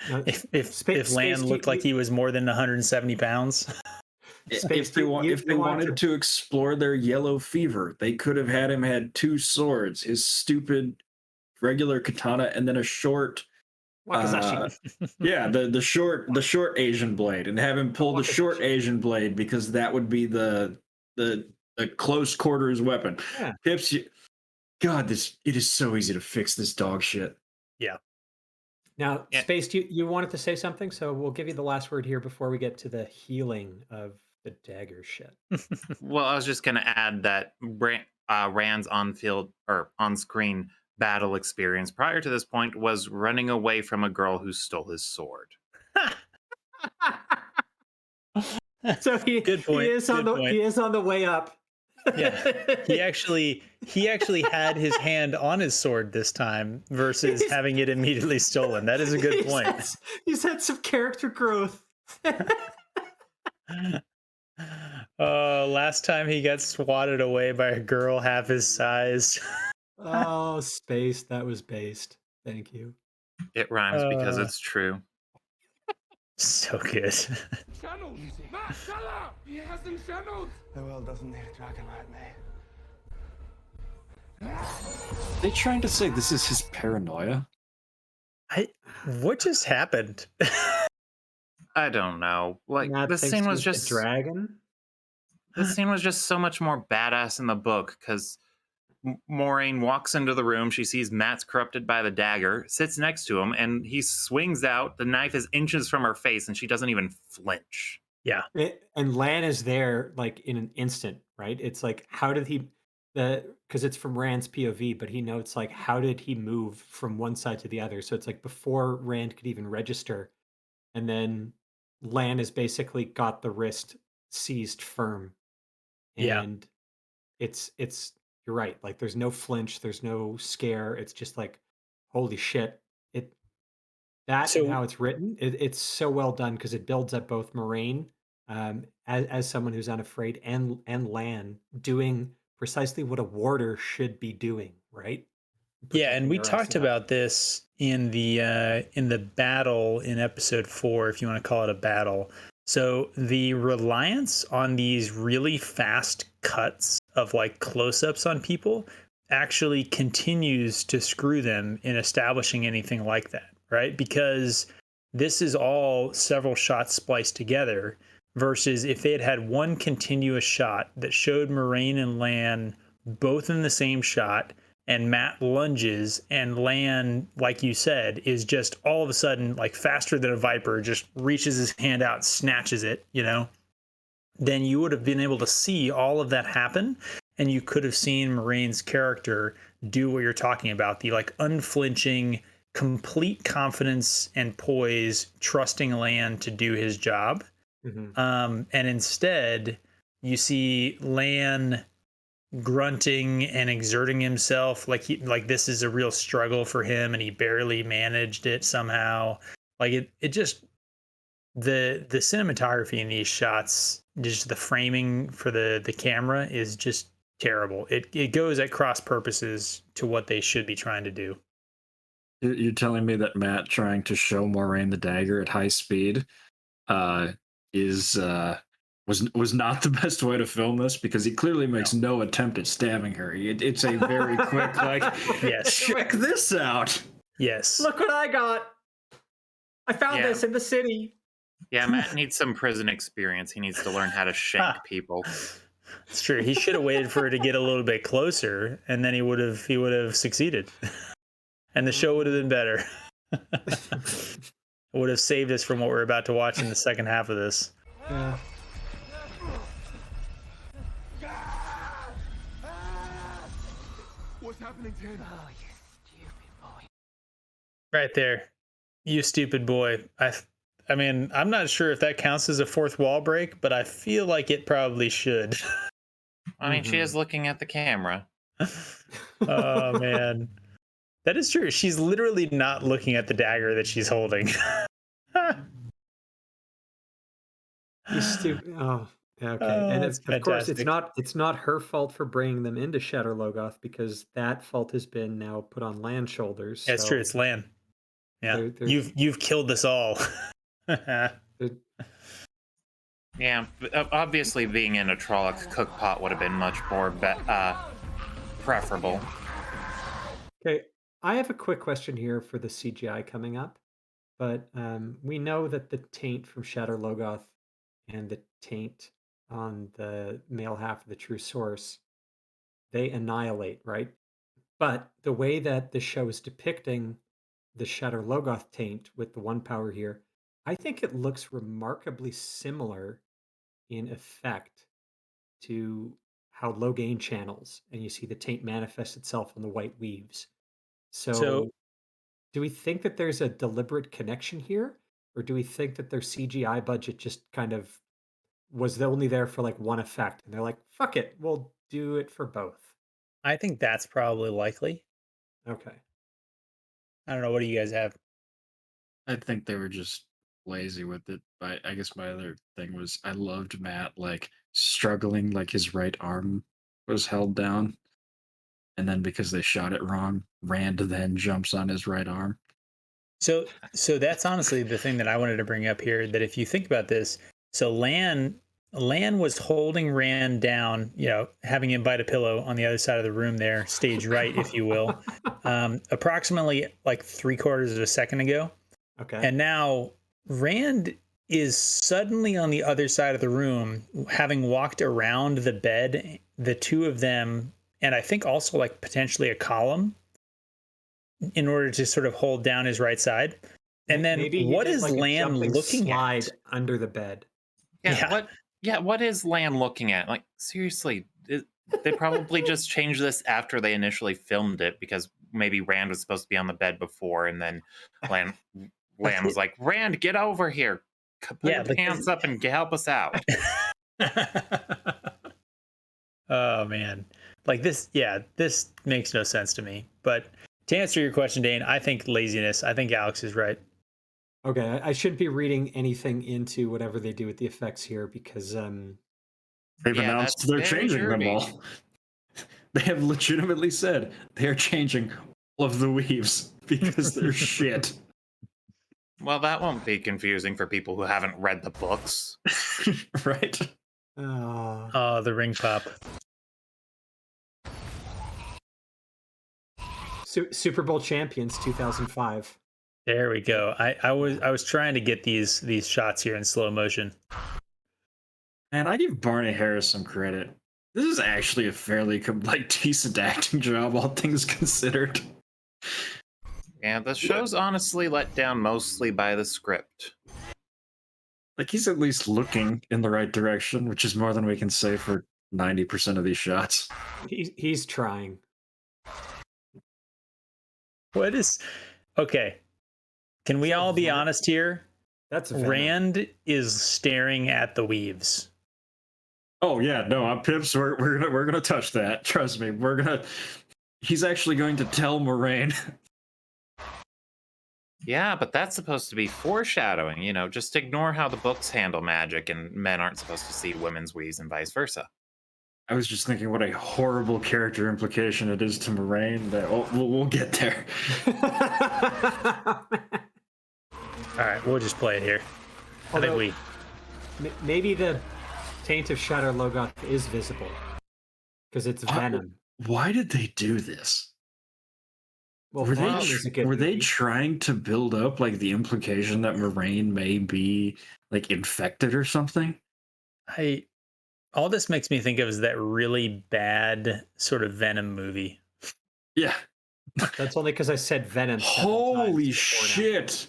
no, If Lan looked like he was more than 170 pounds. If they wanted to explore their yellow fever, they could have had him had two swords, his stupid regular katana and then a short Wakizashi. yeah, the short Asian blade, and have him pull the short Asian blade because that would be the a close quarters weapon. Yeah. Pips, God, it is so easy to fix this dog shit. Yeah. Now, Yeah. Space, you wanted to say something, so we'll give you the last word here before we get to the healing of the dagger shit. Well, I was just going to add that Rand's on-field or on-screen battle experience prior to this point was running away from a girl who stole his sword. So Good point. Good point. he is on the way up. Yeah. He actually had his hand on his sword this time versus having it immediately stolen. That is a good point. He's had some character growth. Last time he got swatted away by a girl half his size. Oh, Space, that was based. Thank you. It rhymes because Uh, it's true. So good. Channels! Matt, shut up! He hasn't channels! The world doesn't need a dragon like me. Are they trying to say this is his paranoia? What just happened? I don't know. Like Matt this thinks scene was he's the just dragon. this scene was just so much more badass in the book because Maureen walks into the room. She sees Matt's corrupted by the dagger, sits next to him, and he swings out. The knife is inches from her face, and she doesn't even flinch. Yeah. And Lan is there like in an instant, right? It's like, how did he, because it's from Rand's POV, but he notes like, how did he move from one side to the other? So it's like before Rand could even register. And then Lan has basically got the wrist seized firm. Yeah. And it's you're right. Like there's no flinch, there's no scare. It's just like, holy shit. That and So how it's written, it's so well done because it builds up both Moraine, as someone who's unafraid, and Lan doing precisely what a warder should be doing, right? yeah, and Protecting we their talked asset. about this in the battle in episode 4, if you want to call it a battle. So the reliance on these really fast cuts of like close-ups on people actually continues to screw them in establishing anything like that, right? Because this is all several shots spliced together versus if they had had one continuous shot that showed Moraine and Lan both in the same shot and Matt lunges and Lan, like you said, is just all of a sudden like faster than a viper, just reaches his hand out, snatches it, then you would have been able to see all of that happen. And you could have seen Moraine's character do what you're talking about, the like unflinching, complete confidence and poise, trusting Lan to do his job. Mhm. And instead, you see Lan grunting and exerting himself like this is a real struggle for him and he barely managed it somehow. Like it just the cinematography in these shots, just the framing for the camera is just terrible. It goes at cross purposes to what they should be trying to do. You're telling me that Matt trying to show Moraine the dagger at high speed is was not the best way to film this because he clearly makes no attempt at stabbing her. It's a very quick like, Yes. check this out. Yes. Look what I got! I found Yeah. this in the city. Yeah, Matt needs some prison experience. He needs to learn how to shank people. It's true. He should have waited for her to get a little bit closer and then he would have succeeded. And the show would have been better. It would have saved us from what we're about to watch in the second half of this. Yeah. What's happening to him? Oh, you stupid boy. Right there. You stupid boy. I mean, I'm not sure if that counts as a fourth wall break, but I feel like it probably should. I mean, she is looking at the camera. Oh man. That is true. She's literally not looking at the dagger that she's holding. You stupid. Oh, yeah, okay. And That's of course, fantastic. it's not her fault for bringing them into Shadow Logoth because that fault has been now put on Lan's shoulders. That's true. So It's Lan. Yeah. they're- You've killed us all. they're- Yeah, but, obviously being in a Trolloc cook pot would have been much more preferable. Okay, I have a quick question here for the CGI coming up, but we know that the taint from Shadow Logoth and the taint on the male half of the true source, they annihilate, right? But the way that the show is depicting the Shatter Logoth taint with the one power here, I think it looks remarkably similar in effect to how low gain channels, and you see the taint manifest itself on the white weaves. So So, do we think that there's a deliberate connection here, or do we think that their CGI budget just kind of was only there for like one effect, and they're like, "Fuck it, we'll do it for both." I think that's probably likely. Okay. I don't know. What do you guys have? I think they were just lazy with it. But I guess my other thing was I loved Matt like struggling, like his right arm was held down, and then because they shot it wrong, Rand then jumps on his right arm. So that's honestly the thing that I wanted to bring up here. That if you think about this, so Lan was holding Rand down, having him bite a pillow on the other side of the room there, stage right, if you will, approximately like 3/4 of a second ago. Okay. And now Rand is suddenly on the other side of the room, having walked around the bed, the two of them, and I think also like potentially a column in order to sort of hold down his right side. And then Maybe he what did is like a Lan jumping looking slide at? under the bed. Yeah, Yeah. what? Yeah, what is Lan looking at? Like, seriously, they probably just changed this after they initially filmed it because maybe Rand was supposed to be on the bed before, and then Lan Lan was like, "Rand, get over here, put Yeah, your pants up and help us out." Oh man. Like this makes no sense to me. But to answer your question, Dane, I think laziness. I think Alex is right. Okay, I shouldn't be reading anything into whatever they do with the effects here because They've Yeah, announced that's they're very changing them dirty. all. They have legitimately said they're changing all of the weaves because they're shit. Well, that won't be confusing for people who haven't read the books. Right? Oh, the ring pop. Super Bowl champions 2005. There we go. I was trying to get these shots here in slow motion. And I give Barney Harris some credit. This is actually a fairly decent acting job, all things considered. Yeah, the show's honestly let down mostly by the script. Like he's at least looking in the right direction, which is more than we can say for 90% of these shots. He's trying. What is okay? Can we all be honest here? That's Venom. Rand is staring at the weaves. Oh yeah, no, I'm Pips. We're gonna touch that. Trust me, He's actually going to tell Moraine. Yeah, but that's supposed to be foreshadowing. Just ignore how the books handle magic, and men aren't supposed to see women's weaves and vice versa. I was just thinking what a horrible character implication it is to Moraine. That we'll get there. All right, we'll just play it here. Although, I think maybe the taint of Shatter Logoth is visible because it's Venom. Why did they do this? Well, were Venom is a good they movie. trying to build up like the implication that Moraine may be like infected or something? all this makes me think of is that really bad sort of Venom movie. Yeah. That's only because I said Venom. Holy shit.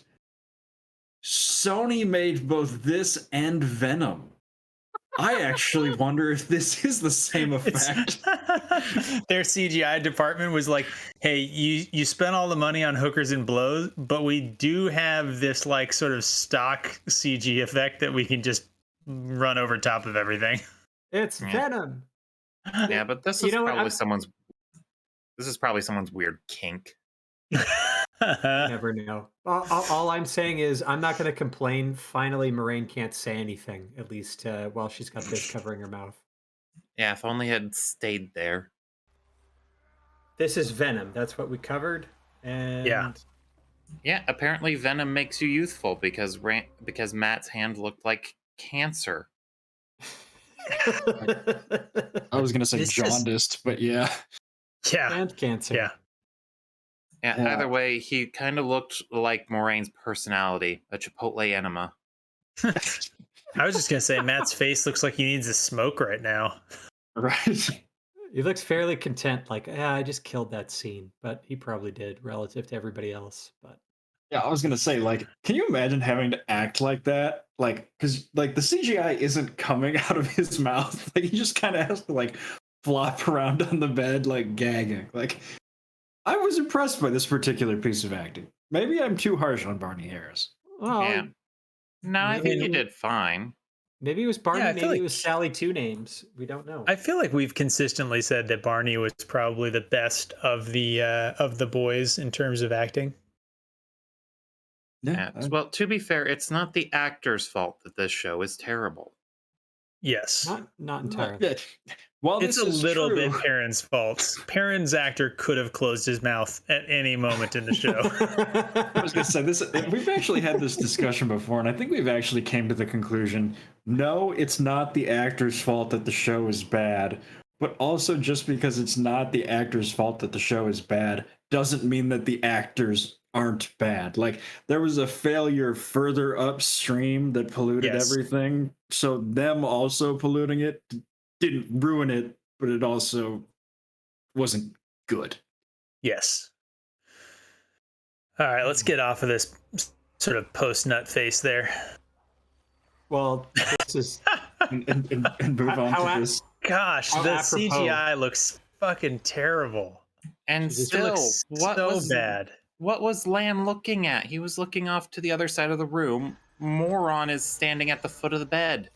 Sony made both this and Venom. I actually wonder if this is the same effect. Their CGI department was like, hey, you spent all the money on hookers and blows, but we do have this like sort of stock CG effect that we can just run over top of everything. It's Venom. Yeah, but this is probably someone's weird kink. Never know. All I'm saying is I'm not going to complain. Finally, Moraine can't say anything, at least while she's got this covering her mouth. Yeah, if only it had stayed there. This is Venom. That's what we covered. And yeah, apparently Venom makes you youthful because Matt's hand looked like cancer. I was gonna say jaundiced, but yeah. Yeah. And cancer. Yeah, either way, he kind of looked like Moraine's personality, a Chipotle enema. I was just gonna say Matt's face looks like he needs a smoke right now. Right. He looks fairly content, like, yeah, I just killed that scene, but he probably did relative to everybody else. But Yeah, I was gonna say, like, can you imagine having to act like that? Like, because like the CGI isn't coming out of his mouth. Like he just kind of has to like flop around on the bed, like gagging. Like I was impressed by this particular piece of acting. Maybe I'm too harsh on Barney Harris. Yeah. well, No, I think maybe you did fine. maybe it was Yeah, Barney, I feel maybe it like was Sally Two Names. We don't know. I feel like we've consistently said that Barney was probably the best of the boys in terms of acting. Yeah. Yeah. Well, to be fair, it's not the actor's fault that this show is terrible. Yes. Not Well, entirely. while It's this a is little true, bit Perrin's fault. Perrin's actor could have closed his mouth at any moment in the show. I was gonna say this. We've actually had this discussion before, and I think we've actually came to the conclusion: no, it's not the actor's fault that the show is bad. But also, just because it's not the actor's fault that the show is bad, doesn't mean that the actors aren't bad. Like there was a failure further upstream that polluted Yes. everything. So them also polluting it didn't ruin it, but it also wasn't good. Yes. All right, let's get off of this sort of post nut face there. Well, this is And move on how to at- this. Gosh, How the apropos. CGI looks fucking terrible. And Jesus. It still, looks what so was bad. what was Lan looking at? He was looking off to the other side of the room. Moron is standing at the foot of the bed.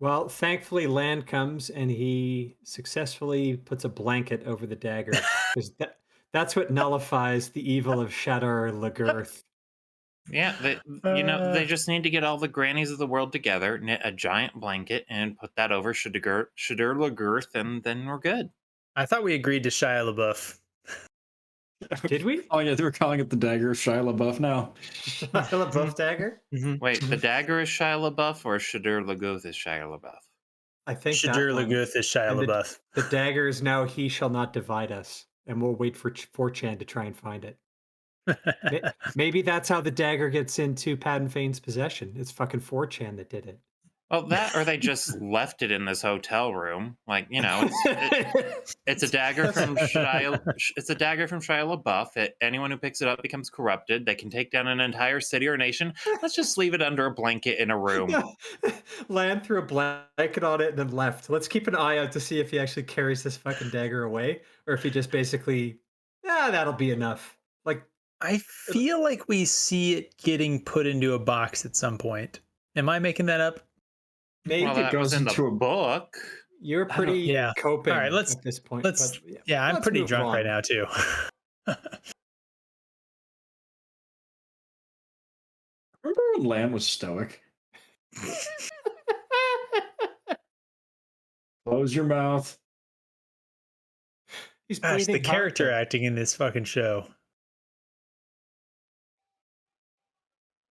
Well, thankfully, Land comes and he successfully puts a blanket over the dagger because that's what nullifies the evil of Shadar Lagurth. Yeah, they just need to get all the grannies of the world together, knit a giant blanket, and put that over Shadur Lagurth, and then we're good. I thought we agreed to Shia LaBeouf. Did we? Oh yeah, they were calling it the dagger of Shia LaBeouf now. Shia LaBeouf dagger? Wait, the dagger is Shia LaBeouf or Shadur Lagurth is Shia LaBeouf? I think that Shadur one. Laguth is Shia And LaBeouf. the dagger is now he shall not divide us, and we'll wait for 4chan to try and find it. Maybe that's how the dagger gets into Padden Fane's possession. It's fucking 4chan that did it. Well, that or they just left it in this hotel room. Like, it's a dagger from it's a dagger from Shia LaBeouf. Anyone who picks it up becomes corrupted. They can take down an entire city or nation. Let's just leave it under a blanket in a room. Yeah. Land threw a blanket on it and then left. Let's keep an eye out to see if he actually carries this fucking dagger away, or if he just basically, that'll be enough. Like, I feel like we see it getting put into a box at some point. Am I making that up? maybe Well, it that goes was in into the a- book. you're pretty Yeah. coping All right, let's- at this point. Let's. but, Yeah, I'm let's pretty move drunk right on. now too. Remember when Lamb was stoic? Close your mouth. He's Gosh, the breathing hard, character though. acting in this fucking show.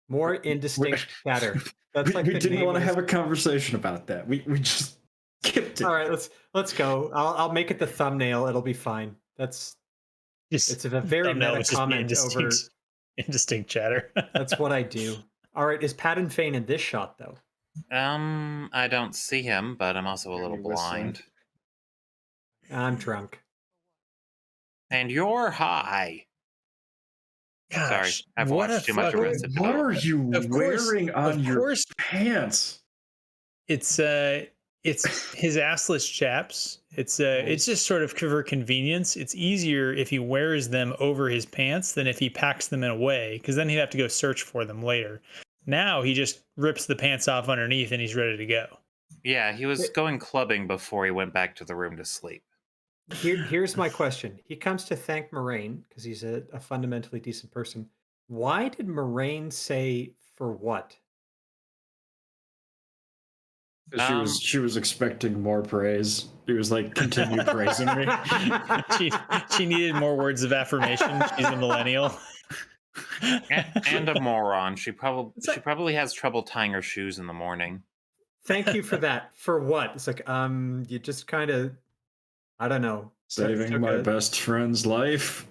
More indistinct chatter. That's like we the didn't name want to of have this- a conversation about that. We just skipped it. All right, let's go. I'll make it the thumbnail. It'll be fine. It's Just a very thumbnail meta would just be comment over. indistinct chatter. That's what I do. All right, is Padden Fane in this shot though? I don't see him, but I'm also a little Maybe whistling. blind. I'm drunk. And you're high. Sorry, Gosh, I've what watched a too much fucking- Arrested What are Development. you Of course- wearing on of your course- pants? It's his assless chaps. It's just sort of for convenience. It's easier if he wears them over his pants than if he packs them in a way, because then he'd have to go search for them later. Now he just rips the pants off underneath and he's ready to go. Yeah, he was going clubbing before he went back to the room to sleep. Here's my question. He comes to thank Moraine because he's a fundamentally decent person. Why did Moraine say for what? She was expecting more praise. He was like, continue praising me. she needed more words of affirmation. She's a millennial. And a moron. She probably has trouble tying her shoes in the morning. Thank you for that. For what? It's like, you just kind of, I don't know. Saving took my a- best friend's life.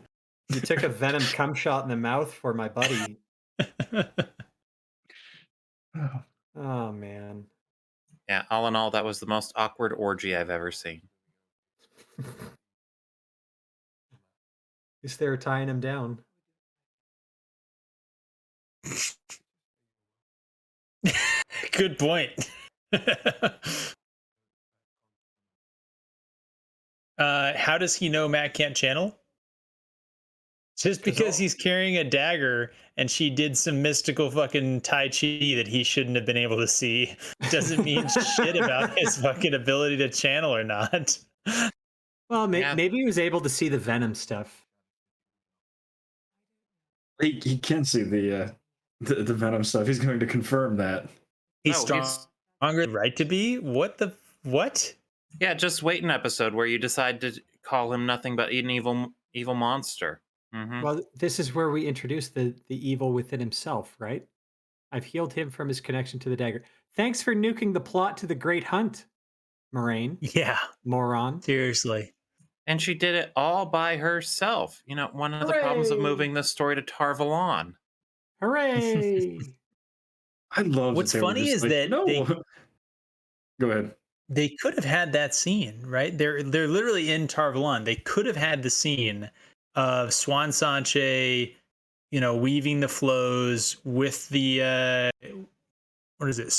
You took a venom cum shot in the mouth for my buddy. Oh man. Yeah, all in all, that was the most awkward orgy I've ever seen. Is they're tying him down. Good point. How does he know Matt can't channel? Just 'Cause because all he's carrying a dagger and she did some mystical fucking Tai Chi that he shouldn't have been able to see doesn't mean shit about his fucking ability to channel or not. Well, Yeah, maybe he was able to see the Venom stuff. He can see the Venom stuff. He's going to confirm that. He's no, he's stronger, right to be? What the what? yeah. Just wait an episode where you decide to call him nothing but an evil monster. Hmm. Well, this is where we introduce the evil within himself, right? I've healed him from his connection to the dagger. Thanks for nuking the plot to the Great Hunt, Moraine. Yeah, Moron. seriously. And she did it all by herself. You know, one of the problems of moving Hooray! the story to Tarvalon. Hooray! I love that What's they were funny just is like, that no. Go ahead. they could have had that scene, right? They're literally in Tarvalon. They could have had the scene of Swan Sanche, weaving the flows with the what is it,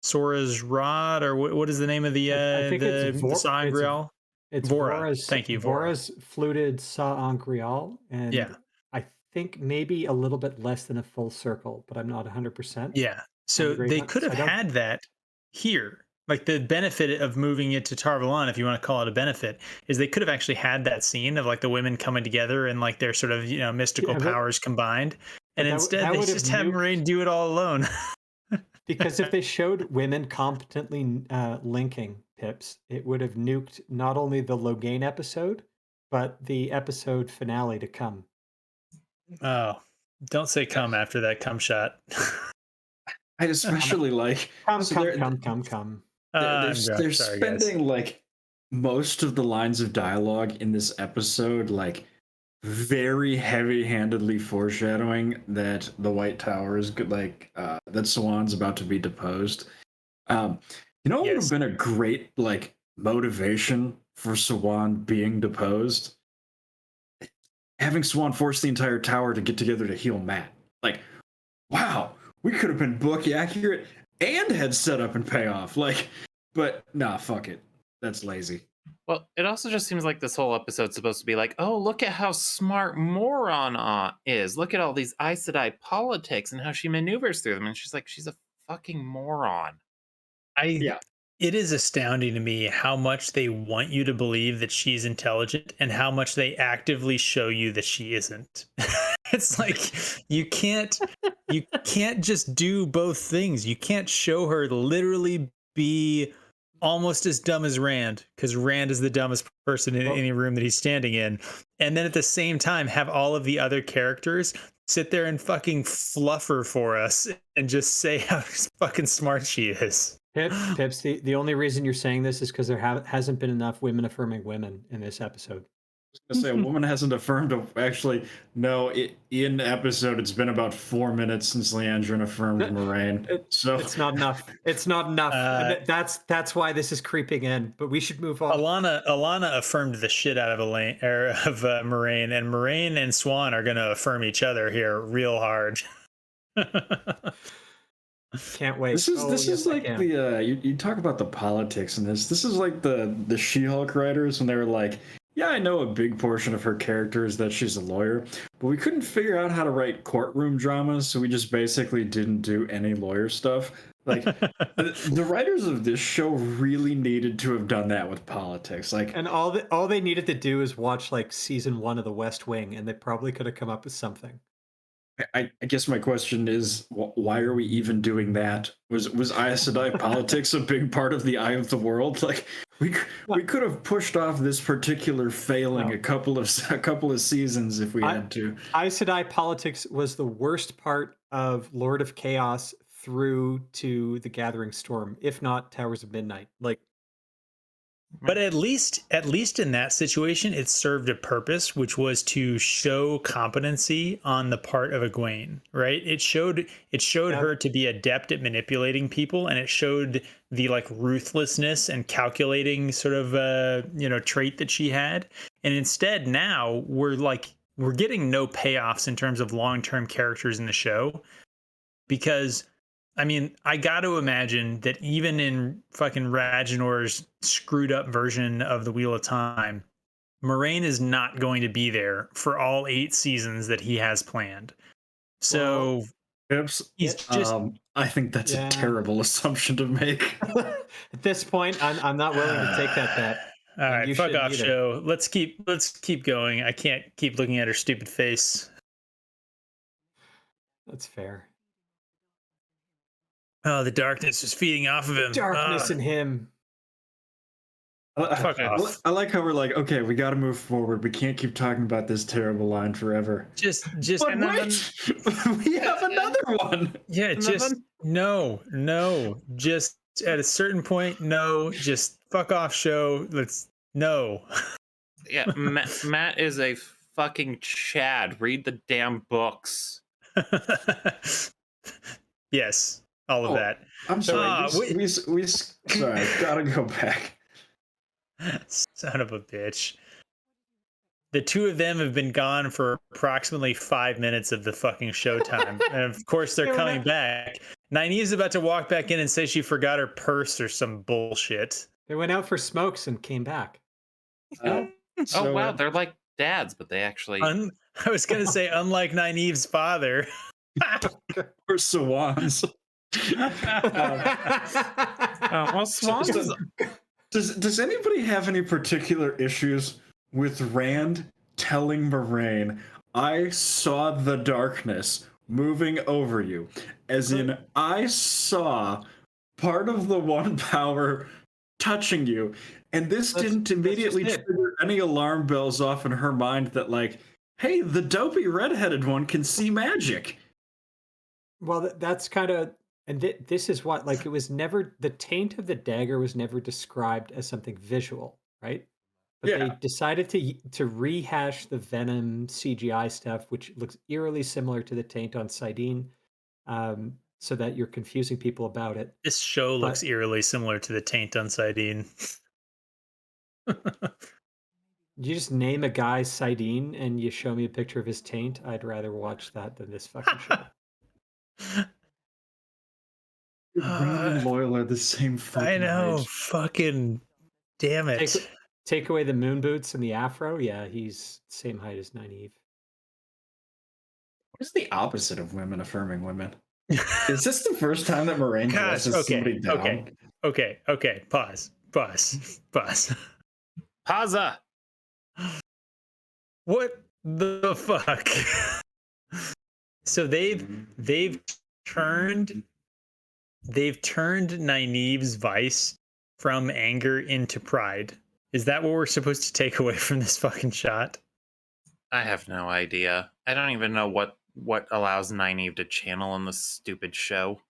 Sora's rod, or what is the name of the I think it's the Sangreal? it's Vora. Thank you, Vora. Vora's fluted Saint-Grial, and Yeah. I think maybe a little bit less than a full circle, but I'm not 100% Yeah. on the So Great they Hunt. could So have I don't had that here. Like the benefit of moving it to Tarvalon, if you want to call it a benefit, is they could have actually had that scene of like the women coming together and like their sort of, mystical yeah, powers combined. And but instead that they would have just have nuked Moraine do it all alone. because if they showed women competently linking pips, it would have nuked not only the Logain episode, but the episode finale to come. Oh, don't say come after that come shot. I Come, especially like come, so come, they're come, come, come. I'm drunk. they're Sorry, guys. spending like most of the lines of dialogue in this episode like very heavy-handedly foreshadowing that the White Tower is good, like that Swan's about to be deposed. Um, what would have Yes. been a great like motivation for Swan being deposed? Having Swan force the entire tower to get together to heal Matt. Like, wow, we could have been book accurate and had setup and payoff. Like, but nah, fuck it. That's lazy. Well, it also just seems like this whole episode's supposed to be like, oh, look at how smart Moron is. Look at all these Aes Sedai politics and how she maneuvers through them. And she's like, she's a fucking moron. I Yeah. It is astounding to me how much they want you to believe that she's intelligent and how much they actively show you that she isn't. It's like you can't just do both things. You can't show her literally be almost as dumb as Rand, because Rand is the dumbest person in Well, any room that he's standing in, and then at the same time have all of the other characters sit there and fucking fluff her for us and just say how fucking smart she is. Pips, the only reason you're saying this is because there hasn't been enough women affirming women in this episode. I say a woman hasn't affirmed actually no in episode it's been about 4 minutes since Leandrin affirmed Moraine. So It's not enough. It's not enough. Uh, That's why this is creeping in. But we should move on. Alana affirmed the shit out of Elaine or of Moraine, and Moraine and Swan are going to affirm each other here real hard. Can't wait. this is Oh, this yes, is I like can. the you talk about the politics in this. This is like the She-Hulk writers when they were like, yeah, I know a big portion of her character is that she's a lawyer, but we couldn't figure out how to write courtroom dramas, so we just basically didn't do any lawyer stuff. Like the writers of this show really needed to have done that with politics. Like And all they needed to do is watch like season 1 of The West Wing, and they probably could have come up with something. I guess my question is, why are we even doing that? Was Aes Sedai politics a big part of the Eye of the World? Like we could have pushed off this particular failing No. a couple of seasons if we had to. Aes Sedai politics was the worst part of Lord of Chaos through to The Gathering Storm, if not Towers of Midnight. Like But at least in that situation, it served a purpose, which was to show competency on the part of Egwene, right? It showed Yeah. her to be adept at manipulating people, and it showed the like ruthlessness and calculating sort of trait that she had. And instead, now we're getting no payoffs in terms of long-term characters in the show, because I mean, I got to imagine that even in fucking Raginor's screwed up version of the Wheel of Time, Moraine is not going to be there for all 8 seasons that he has planned. So Oops. he's just I think that's a Yeah. terrible assumption to make. At this point, I'm not willing to take that bet. all And right. you Fuck shouldn't off, either. show. Let's keep going. I can't keep looking at her stupid face. That's fair. Oh, the darkness is feeding off of him. Darkness in him. Fuck off. I like how we're like, okay, we got to move forward. We can't keep talking about this terrible line forever. Just But wait, we have another one. yeah, just no, just at a certain point, no, just fuck off, show. No. Yeah, Matt is a fucking Chad. Read the damn books. Yes, all of that. I'm sorry. Sorry, gotta go back. Son of a bitch. The two of them have been gone for approximately 5 minutes of the fucking showtime. And of course they're coming back. Nynaeve's about to walk back in and say she forgot her purse or some bullshit. They went out for smokes and came back. Oh wow, they're like dads, but they actually I was gonna say, unlike Nynaeve's father. Or Swans. well, Swans is Does anybody have any particular issues with Rand telling Moraine, I saw the darkness moving over you? As in, I saw part of the one power touching you. And this didn't immediately trigger any alarm bells off in her mind that, like, hey, the dopey redheaded one can see magic. Well, that's kind of, and this is what, like, it was never, the taint of the dagger was never described as something visual, right? But they Yeah. decided to rehash the Venom CGI stuff, which looks eerily similar to the taint on Sidene, so that you're confusing people about it. This show looks eerily similar to the taint on Sidene. You just name a guy Sidene and you show me a picture of his taint. I'd rather watch that than this fucking show. Rand and Loyal are the same fucking I know. height. Fucking damn it. Take away the moon boots and the afro. Yeah, he's same height as Nynaeve. What's the opposite of women affirming women? Is this the first time that Moraine Gosh, dresses somebody down? Okay. Pause. Paza. What the fuck? So they've turned Nynaeve's vice from anger into pride. Is that what we're supposed to take away from this fucking shot? I have no idea. I don't even know what allows Nynaeve to channel in this stupid show.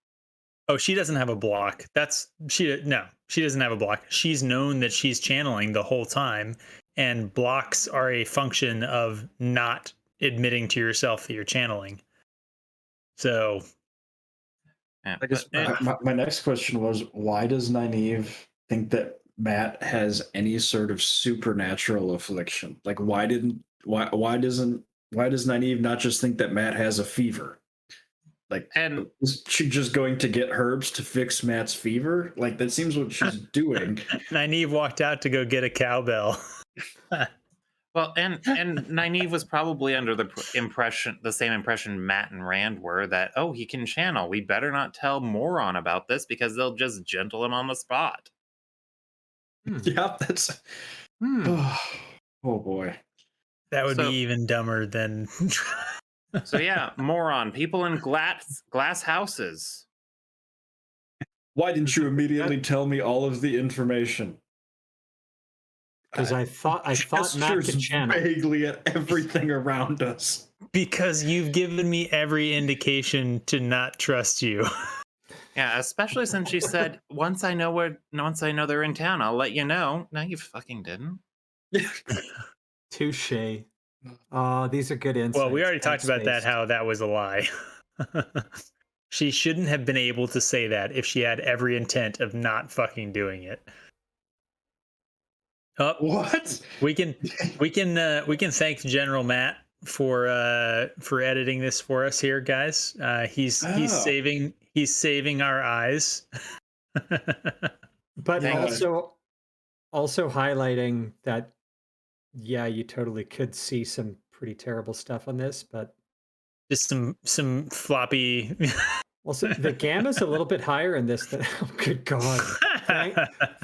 Oh, she doesn't have a block. She doesn't have a block. She's known that she's channeling the whole time, and blocks are a function of not admitting to yourself that you're channeling. So Yeah, I guess my next question was, why does Nynaeve think that Matt has any sort of supernatural affliction? Like, why does Nynaeve not just think that Matt has a fever? Like, and is she just going to get herbs to fix Matt's fever? Like, that seems what she's doing. Nynaeve walked out to go get a cowbell. well, and Nynaeve was probably under the same impression Matt and Rand were, that, oh, he can channel. We better not tell Moron about this because they'll just gentle him on the spot. Yeah, that's. Oh boy. That would be even dumber than. So yeah, Moron. People in glass houses. Why didn't you immediately tell me all of the information? Because I thought Matt could channel. Vaguely at everything around us. Because you've given me every indication to not trust you. Yeah, especially since she said, once I know they're in town, I'll let you know. No, you fucking didn't. Touche. These are good Well, we insights. already talked Thanks, about that, Spaced. how that was a lie. She shouldn't have been able to say that if she had every intent of not fucking doing it. Oh, What? we can thank General Matt for editing this for us here, guys. He's Oh, saving our eyes. But Thank yeah. you. also highlighting that, yeah, you totally could see some pretty terrible stuff on this, but Just some floppy. also the gamma's a little bit higher in this than oh good God. Thank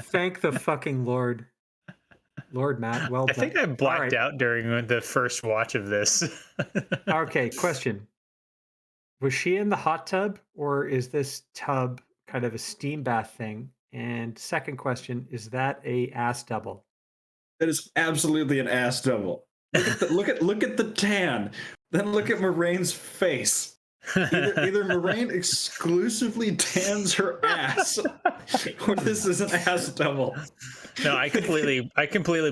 thank the fucking Lord. Lord Matt, well I think done. I All blacked right. out during the first watch of this. Okay, question. Was she in the hot tub or is this tub kind of a steam bath thing? And second question, is that a ass double? That is absolutely an ass double. Look at the tan. Then look at Moraine's face. Either Moraine exclusively tans her ass, or this is an ass double. No, I completely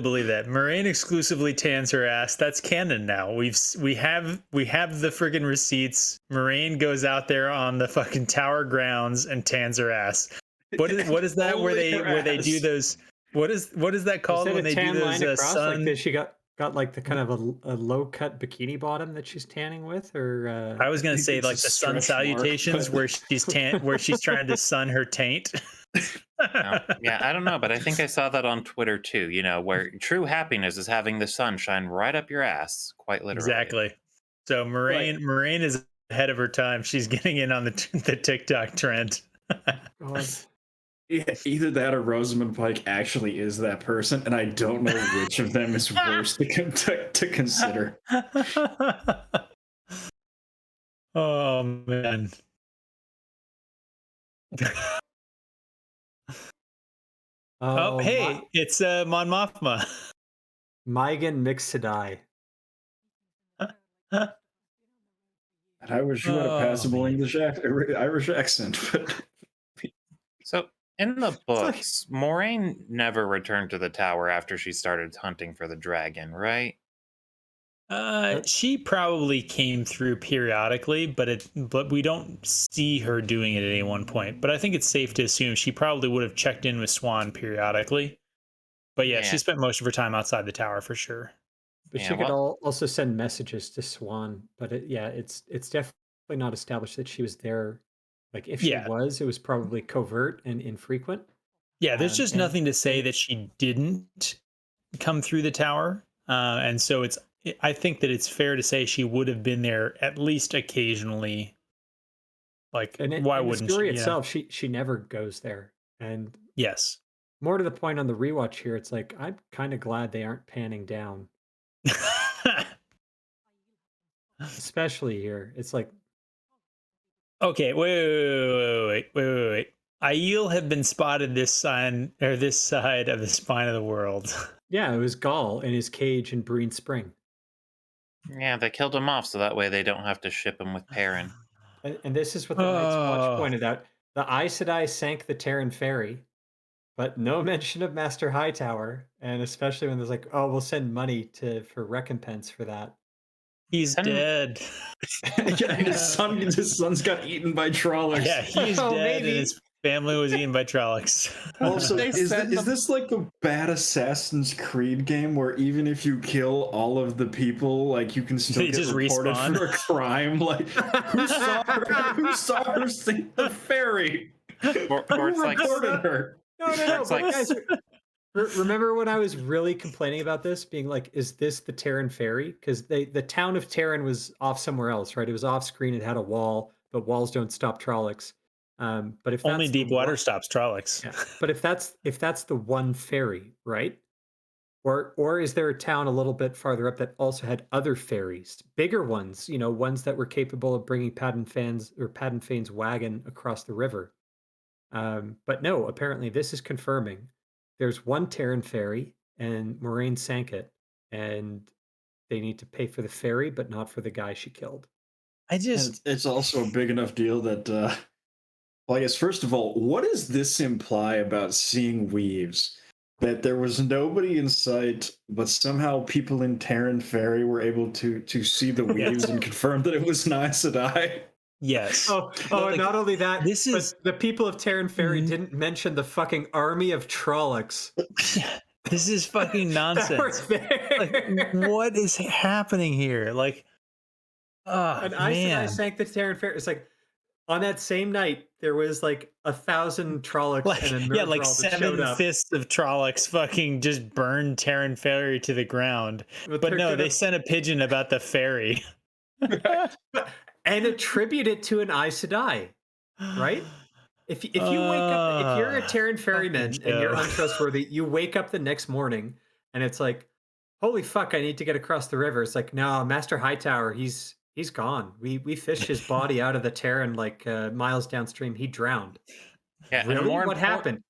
believe that. Moraine exclusively tans her ass. That's canon now. We have the friggin' receipts. Moraine goes out there on the fucking tower grounds and tans her ass. What is that where Only her they do ass. those? What is that Is called that a when they do tan those line across? Like sun? this, she got like the kind of a low cut bikini bottom that she's tanning with, or I was I gonna think say it's a like the sun stretch mark, salutations but where she's trying to sun her taint. Oh, yeah, I don't know, but I think I saw that on Twitter too, where true happiness is having the sun shine right up your ass, quite literally. Exactly. So right? Moraine is ahead of her time. She's getting in on the TikTok trend. God, either that or Rosamund Pike actually is that person, and I don't know which of them is worse to consider. Oh man. Oh, oh my, hey, it's Mon Mothma. Megan Mixidai. And I wish you had a Oh passable man. Irish accent, but So, in the It's like books, Moraine never returned to the tower after she started hunting for the dragon, right? uh, She probably came through periodically, but we don't see her doing it at any one point. But I think it's safe to assume she probably would have checked in with Swan periodically. But yeah, she Yeah, spent most of her time outside the tower for sure. but yeah. she could Well, also send messages to Swan. But yeah, it's definitely not established that she was there. Like if she Yeah. was, it was probably covert and infrequent. Yeah, there's just And nothing to say and that she didn't come through the tower. And so I think that it's fair to say she would have been there at least occasionally. Like, and why in the wouldn't she? story itself, she never goes there. And Yes. more to the point on the rewatch here, it's like I'm kind of glad they aren't panning down, especially here. It's like, Okay, wait. Aiel had been spotted this side of the spine of the world. yeah, it was Gaul in his cage in Breen Spring. yeah, they killed him off so that way they don't have to ship him with Perrin. And this is what the Night's Watch Oh, pointed out. The Aes Sedai sank the Terran ferry, but no mention of Master Hightower. And especially when there's like, oh, we'll send money for recompense for that. he's Send, dead. yeah, his son's got eaten by Yeah, trawlers. he's Oh, dead, and maybe. his family was eaten by Trollocs. did Also, they send is them? this like the bad Assassin's Creed game where even if you kill all of the people, like you can still They get just reported respawn. for a crime? Like who saw her? Who saw her sink the ferry? Or it's Who like, reported her? No, no, or no. it's But like, guys, remember when I was really complaining about this, being like, is this the Terran ferry? Because the town of Terran was off somewhere else, right? It was off screen. It had a wall, but walls don't stop Trollocs. But if Only that's the deep water one, stops Trollocs. yeah. But if that's the one ferry, right? Or is there a town a little bit farther up that also had other ferries, bigger ones, ones that were capable of bringing Paddon Fane's wagon across the river? But no, apparently this is confirming there's one Terran ferry and Moraine sank it, and they need to pay for the ferry, but not for the guy she killed. I And just it's also a big enough deal that Well, I guess first of all, what does this imply about seeing weaves? That there was nobody in sight, but somehow people in Terran Ferry were able to see the Yes. weaves and confirm that it was an Aes Sedai. Yes. Oh, and not only that, this is but the people of Terran Ferry Mhm. didn't mention the fucking army of Trollocs this is fucking that were nonsense. Like, there. what is happening here? Like, oh An Aes Sedai man. sank the Terran Ferry. It's like on that same night there was like 1,000 Trollocs Like, and a yeah, nerd like brawl that showed 7 up. fists of Trollocs fucking just burned Terran Ferry to the ground. But But they're no, gonna- they sent a pigeon about the ferry. and attribute it to an Aes Sedai, right? If you wake up, if you're a Terran Fucking ferryman and you're Joe. untrustworthy, you wake up the next morning and it's like, holy fuck, I need to get across the river. It's like, no, Master Hightower, he's gone. We fished his body out of the Terran like miles downstream. He drowned. Yeah, and Really? more What important, happened?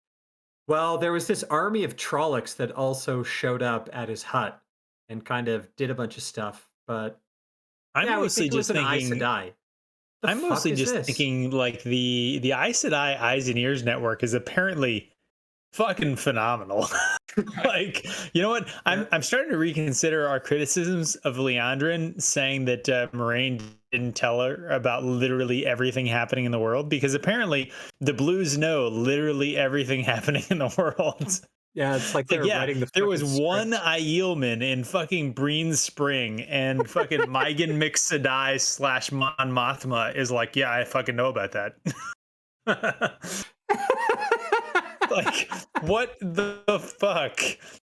Well, there was this army of Trollocs that also showed up at his hut and kind of did a bunch of stuff. But I'm yeah, we mostly think it was just an Aes thinking Sedai. The I'm fuck mostly is just this? thinking like the Aes Sedai Eyes and Ears network is apparently fucking phenomenal. Like, you know what? I'm starting to reconsider our criticisms of Leandrin saying that Moraine didn't tell her about literally everything happening in the world, because apparently the Blues know literally everything happening in the world. Yeah, it's like It's like, they're yeah, writing the there was fucking one script. Aielman in fucking Breen Spring, and fucking Mygan Mixedai / Mon Mothma is like, yeah, I fucking know about that. Like, what the fuck?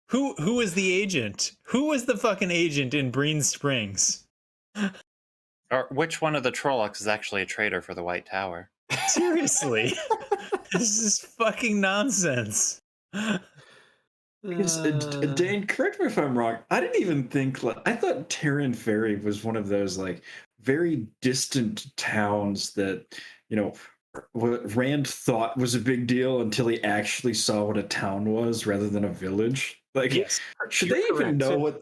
Who was the agent? Who was the fucking agent in Breen Springs? or which one of the Trollocs is actually a traitor for the White Tower? Seriously. This is fucking nonsense. Because Dane, correct me if I'm wrong. I didn't even think like I thought Terran Ferry was one of those like very distant towns that what Rand thought was a big deal until he actually saw what a town was rather than a village. Like, Yes. should You're they even correct. know So-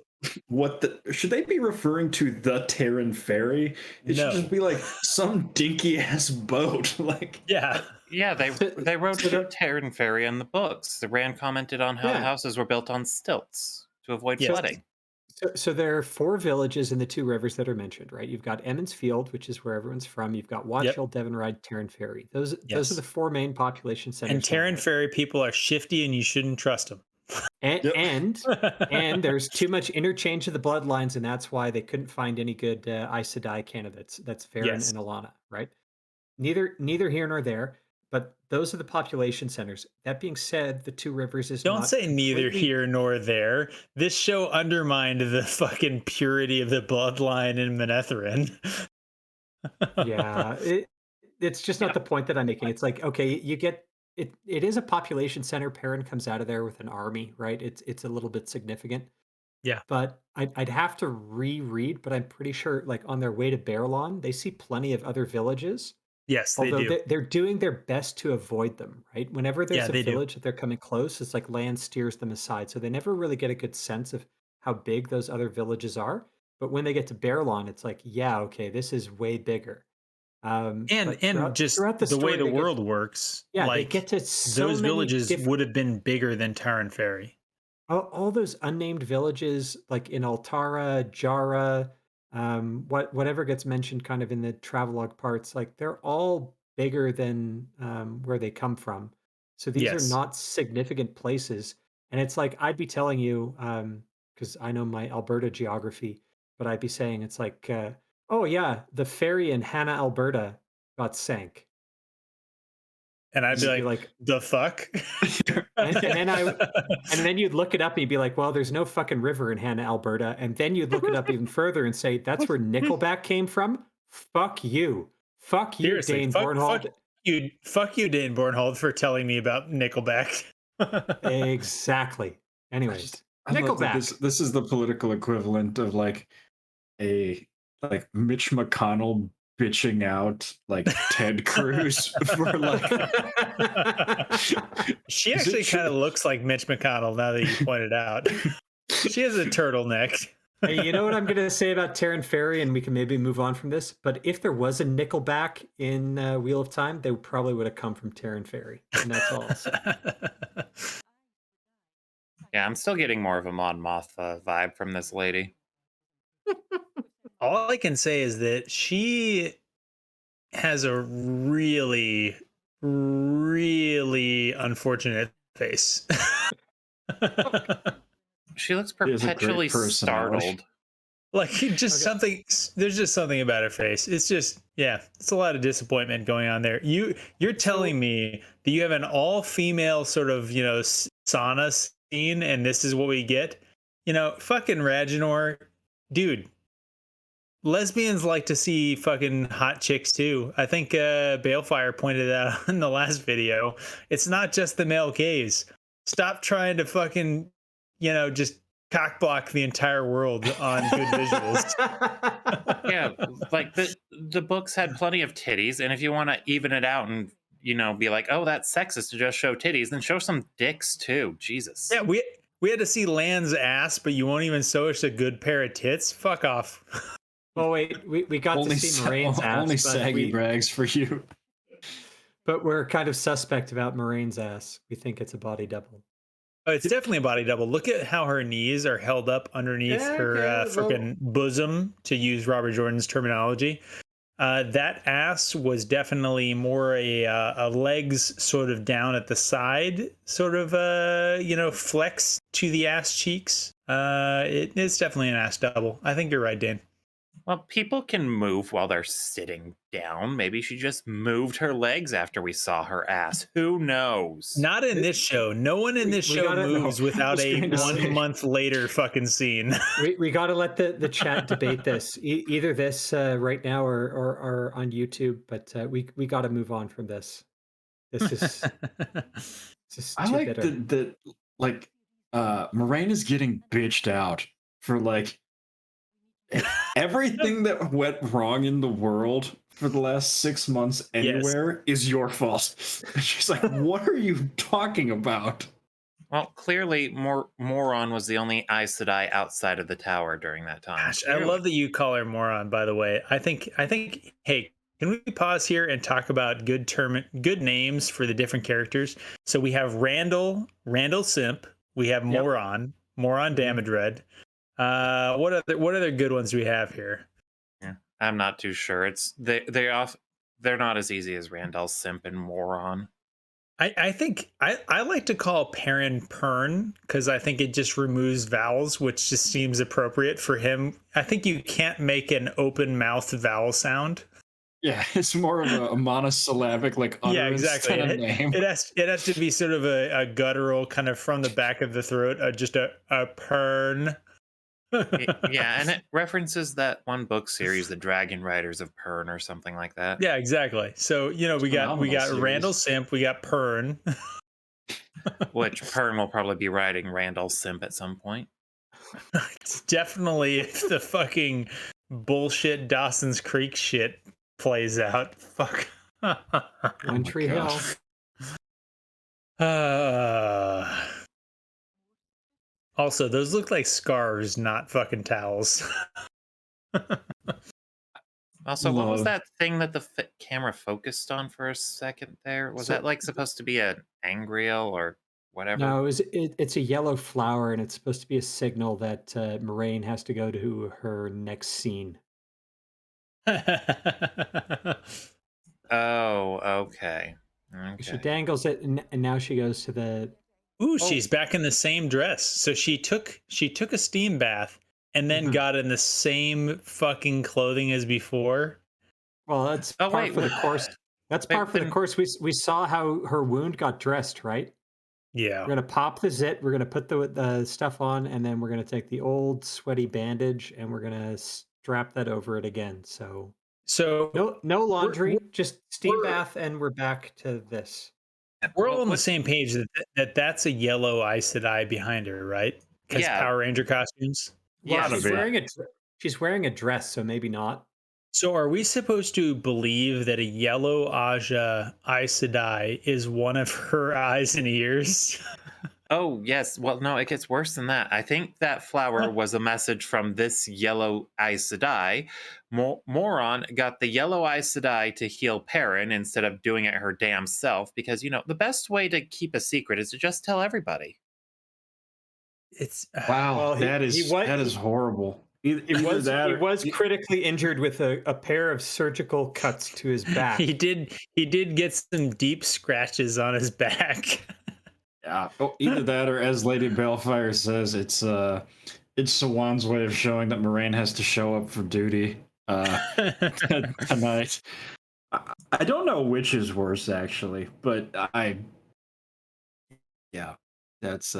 what the should they be referring to the Terran Ferry? It should No. just be like some dinky ass boat. Like, Yeah. Yeah, they wrote so the- Terran Ferry in the books. The Rand commented on how the Yeah. houses were built on stilts to avoid Yes. flooding. So there are 4 villages in the 2 rivers that are mentioned, right? You've got Emmons Field, which is where everyone's from. You've got Watch Yep. Hill, Devon Ride, Terran Ferry. Those are Yes. the 4 main population centers. And down Terran there. Ferry people are shifty and you shouldn't trust them. And, Yep. and there's too much interchange of the bloodlines, and that's why they couldn't find any good Aes Sedai candidates. That's Farron Yes. and Alana, right? Neither here nor there. But those are the population centers. That being said, the 2 rivers is Don't not say neither completely- here nor there. This show undermined the fucking purity of the bloodline in Manetheren. Yeah, it's just not the point that I'm making. It's like, okay, you get it. It is a population center. Perrin comes out of there with an army, right? It's a little bit significant. Yeah. But I'd have to reread, but I'm pretty sure, like on their way to Baerlon, they see plenty of other villages. Yes, they Although do. they're doing their best to avoid them, right? Whenever there's Yeah, a they do. village that they're coming close, it's like land steers them aside. So they never really get a good sense of how big those other villages are. But when they get to Baerlon, it's like, yeah, okay, this is way bigger. And But throughout, just throughout the way story, the they get, world works, yeah, they like get to so those many villages different, would have been bigger than Terran Ferry. all those unnamed villages, like in Altara, Jara, whatever gets mentioned kind of in the travelogue parts, like they're all bigger than where they come from. So these are Yes. not significant places. And it's like I'd be telling you, because I know my Alberta geography, but I'd be saying it's like, oh yeah, the ferry in Hanna, Alberta got sank. And I'd And be you'd be like, like, the fuck? and then you'd look it up and you'd be like, well, there's no fucking river in Hanna, Alberta. And then you'd look it up even further and say, that's where Nickelback came from? Fuck you. Fuck you, Seriously, Dane fuck Bornhold. you, Dane Bornhold, for telling me about Nickelback. Exactly. Anyways, I love that Nickelback. this is the political equivalent of like a like Mitch McConnell bitching out like Ted Cruz for like She Is it actually true? kind of looks like Mitch McConnell now that you point it out. She has a turtleneck. Hey, you know what I'm gonna say about Terran Ferry, and we can maybe move on from this. But if there was a Nickelback in Wheel of Time, they probably would have come from Terran Ferry, and that's all I'll say. Yeah, I'm still getting more of a Mon Mothma vibe from this lady. All I can say is that she has a really, really unfortunate face. She looks She has a great perpetually personality. startled. Like just Okay. something, there's just something about her face. It's just, yeah, it's a lot of disappointment going on there. You're So telling me that you have an all female sort of, sauna scene and this is what we get? Fucking Raginor, dude, lesbians like to see fucking hot chicks too. I think Balefire pointed out in the last video. It's not just the male gaze. Stop trying to fucking, just cock block the entire world on good visuals. Yeah, like the books had plenty of titties, and if you want to even it out and be like, oh, that's sexist to just show titties, then show some dicks too. Jesus. Yeah, we had to see Land's ass, but you won't even show us a good pair of tits. Fuck off. oh wait, we got to Only see Moraine's only ass, saggy brags for you. but we're kind of suspect about Moraine's ass. We think it's a body double. Oh, it's definitely a body double. Look at how her knees are held up underneath Yeah, her yeah. Well, freaking bosom, to use Robert Jordan's terminology. That ass was definitely more a legs sort of down at the side, sort of flex to the ass cheeks. It's definitely an ass double. I think you're right, Dan. Well, people can move while they're sitting down. Maybe she just moved her legs after we saw her ass. Who knows? Not in this show. No one in this we show gotta No, moves I without was a going to one say. month later fucking scene. we got to let the chat debate this. Either this right now or on YouTube. But we got to move on from this. This is I too like bitter. that like Moraine is getting bitched out for like everything that went wrong in the world for the last 6 months Yes. anywhere is your fault. She's like, what are you talking about? Well, clearly, Moron was the only Aes Sedai outside of the tower during that time. Gosh, I Clearly. love that you call her moron, by the way. I think hey, can we pause here and talk about good names for the different characters? So we have Randall Simp, we have Yep. Moron Mhm. Damodred. What other good ones do we have here? Yeah, I'm not too sure. They're not as easy as Randall Simp and Moron. I think I like to call Perrin Pern because I think it just removes vowels, which just seems appropriate for him. I think you can't make an open mouth vowel sound. Yeah, it's more of a monosyllabic like Yeah, utterance exactly. than a name. It has to be sort of a guttural kind of from the back of the throat, just a pern. Yeah, and it references that one book series, The Dragon Riders of Pern, or something like that. Yeah, exactly. So we got Phenomenal Randall series. Simp, we got Pern. Which Pern will probably be riding Randall Simp at some point. It's definitely if the fucking bullshit Dawson's Creek shit plays out. Fuck. One my Tree God. Hill. uh, also, those look like scarves, not fucking towels. Also, what was Love. that thing that the camera focused on for a second there? Was that So like supposed to be an angriel or whatever? no, it's a yellow flower, and it's supposed to be a signal that Moraine has to go to her next scene. Oh, okay. She Okay. dangles it, and now she goes to the. Ooh, Oh, she's back in the same dress. So she took a steam bath and then Mhm. got in the same fucking clothing as before. Well, that's oh par wait, for the course. That's par wait, for the then course. We saw how her wound got dressed, right? Yeah. We're gonna pop the zit. We're gonna put the stuff on, and then we're gonna take the old sweaty bandage, and we're gonna strap that over it again. So So no we're laundry, just steam we're bath, and we're back to this. we're all what, on the what? same page that's a yellow Aes Sedai behind her, right? Because Yeah, Power Ranger costumes. Well, yes. she's wearing a dress, so maybe not. So are we supposed to believe that a yellow Aja Aes Sedai is one of her eyes and ears? Oh, yes. Well, no, it gets worse than that. I think that flower was a message from this yellow Aes Sedai. Moron got the yellow Aes Sedai to heal Perrin instead of doing it her damn self because, the best way to keep a secret is to just tell everybody. It's Wow, Well, that is horrible. Either that he or was critically injured with a pair of surgical cuts to his back. he did get some deep scratches on his back. yeah, either that or as Lady Balefire says, it's Sawan's way of showing that Moraine has to show up for duty tonight. I don't know which is worse actually, but yeah, that's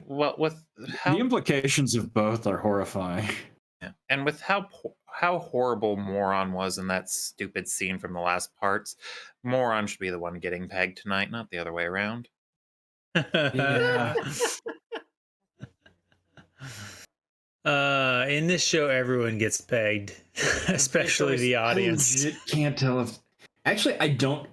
Well, with the how implications of both are horrifying. yeah, and with how horrible Moron was in that stupid scene from the last parts, Moron should be the one getting pegged tonight, not the other way around. Yeah. In this show, everyone gets pegged, especially the audience. Can't tell if actually I don't.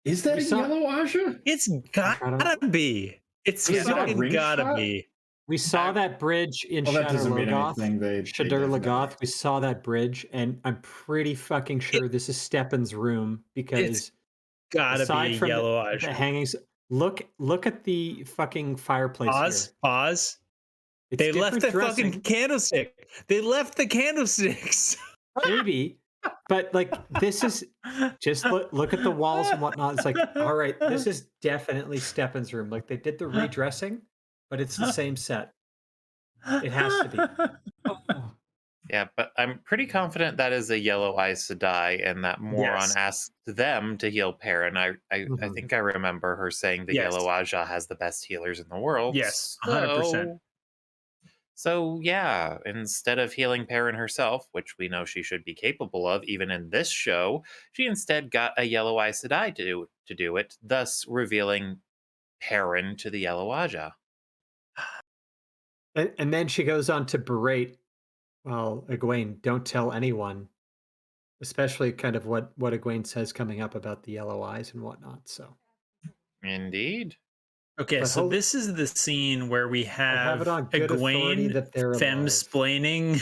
Is that We a saw- yellow Asha? It's I don't- gotta be. It's Is that a fucking ring gotta shot? be. We saw that bridge in Well, that doesn't mean Shadar anything. They definitely- Logoth. We saw that bridge, and I'm pretty fucking sure this is Steppen's room because Gotta aside be a from yellow the Asha. hangings, look at the fucking fireplace here. Pause. It's They left different the dressing, fucking candlestick. They left the candlesticks. maybe, but like this is just look at the walls and whatnot. It's like, all right, this is definitely Steppen's room. Like they did the redressing, but it's the same set. It has to be. Yeah, but I'm pretty confident that is a yellow Aes Sedai, and that Moron Yes. asked them to heal Perrin. I Mhm. think I remember her saying the Yes. yellow Aja has the best healers in the world. Yes, 100%. So yeah, instead of healing Perrin herself, which we know she should be capable of, even in this show, she instead got a yellow Aes Sedai to do it, thus revealing Perrin to the yellow Aja. And then she goes on to berate, well, Egwene, don't tell anyone, especially kind of what Egwene says coming up about the yellow eyes and whatnot. So Indeed. Okay, But so hope- this is the scene where we have have it on good authority Egwene that they're alive. fem-splaining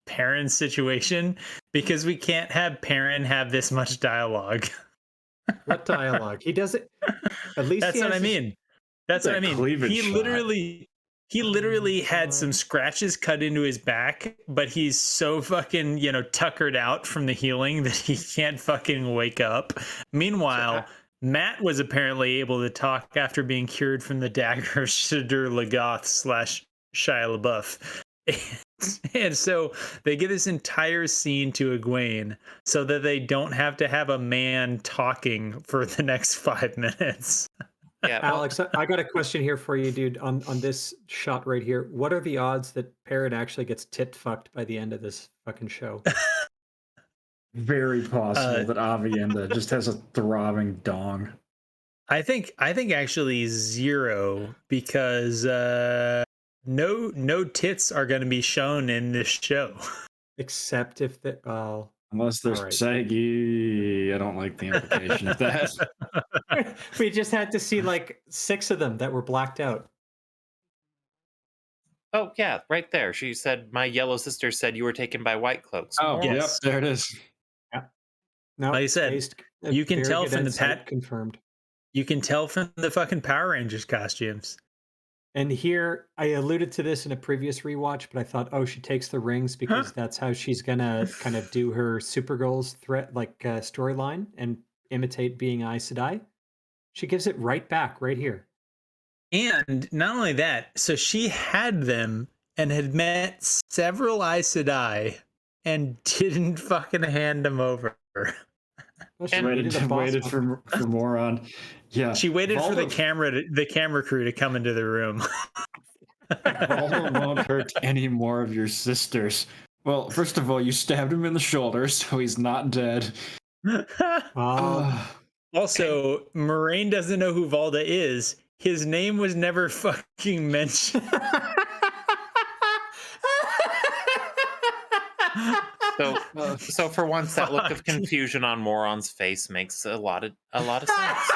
Perrin's situation because we can't have Perrin have this much dialogue. What dialogue? He does it. At least That's he what I has his- mean. That's what I That mean. cleavage He shot. literally had some scratches cut into his back, but he's so fucking, tuckered out from the healing that he can't fucking wake up. Meanwhile, Matt was apparently able to talk after being cured from the dagger of Shadar Lagoth / Shia LaBeouf. And so they give this entire scene to Egwene so that they don't have to have a man talking for the next 5 minutes. Yeah, well, Alex, I got a question here for you, dude. On this shot right here, what are the odds that Perrin actually gets tit fucked by the end of this fucking show? Very possible that Avienda just has a throbbing dong. I think actually 0 because no tits are going to be shown in this show. Except if the Unless they're All right. saggy. I don't like the implication of that. we just had to see like 6 of them that were blacked out. oh yeah, right there. She said, "My yellow sister said you were taken by white cloaks." Oh, Moron. yes. yep, there it is. No, Like I said, Spaced, you can very tell good from the insight, confirmed. You can tell from the fucking Power Rangers costumes. And here, I alluded to this in a previous rewatch, but I thought, oh, she takes the rings because that's how she's gonna kind of do her Supergirl's threat, like storyline, and imitate being Aes Sedai. She gives it right back, right here. And not only that, so she had them and had met several Aes Sedai and didn't fucking hand them over. Well, she And needed a boss Waited one. for Moron. Yeah, She waited for the Valda- camera crew to come into the room. Valda won't hurt any more of your sisters. Well, first of all, you stabbed him in the shoulder, so he's not dead. Also, Moraine doesn't know who Valda is. His name was never fucking mentioned. So for once, that look of confusion on Moron's face makes a lot of sense.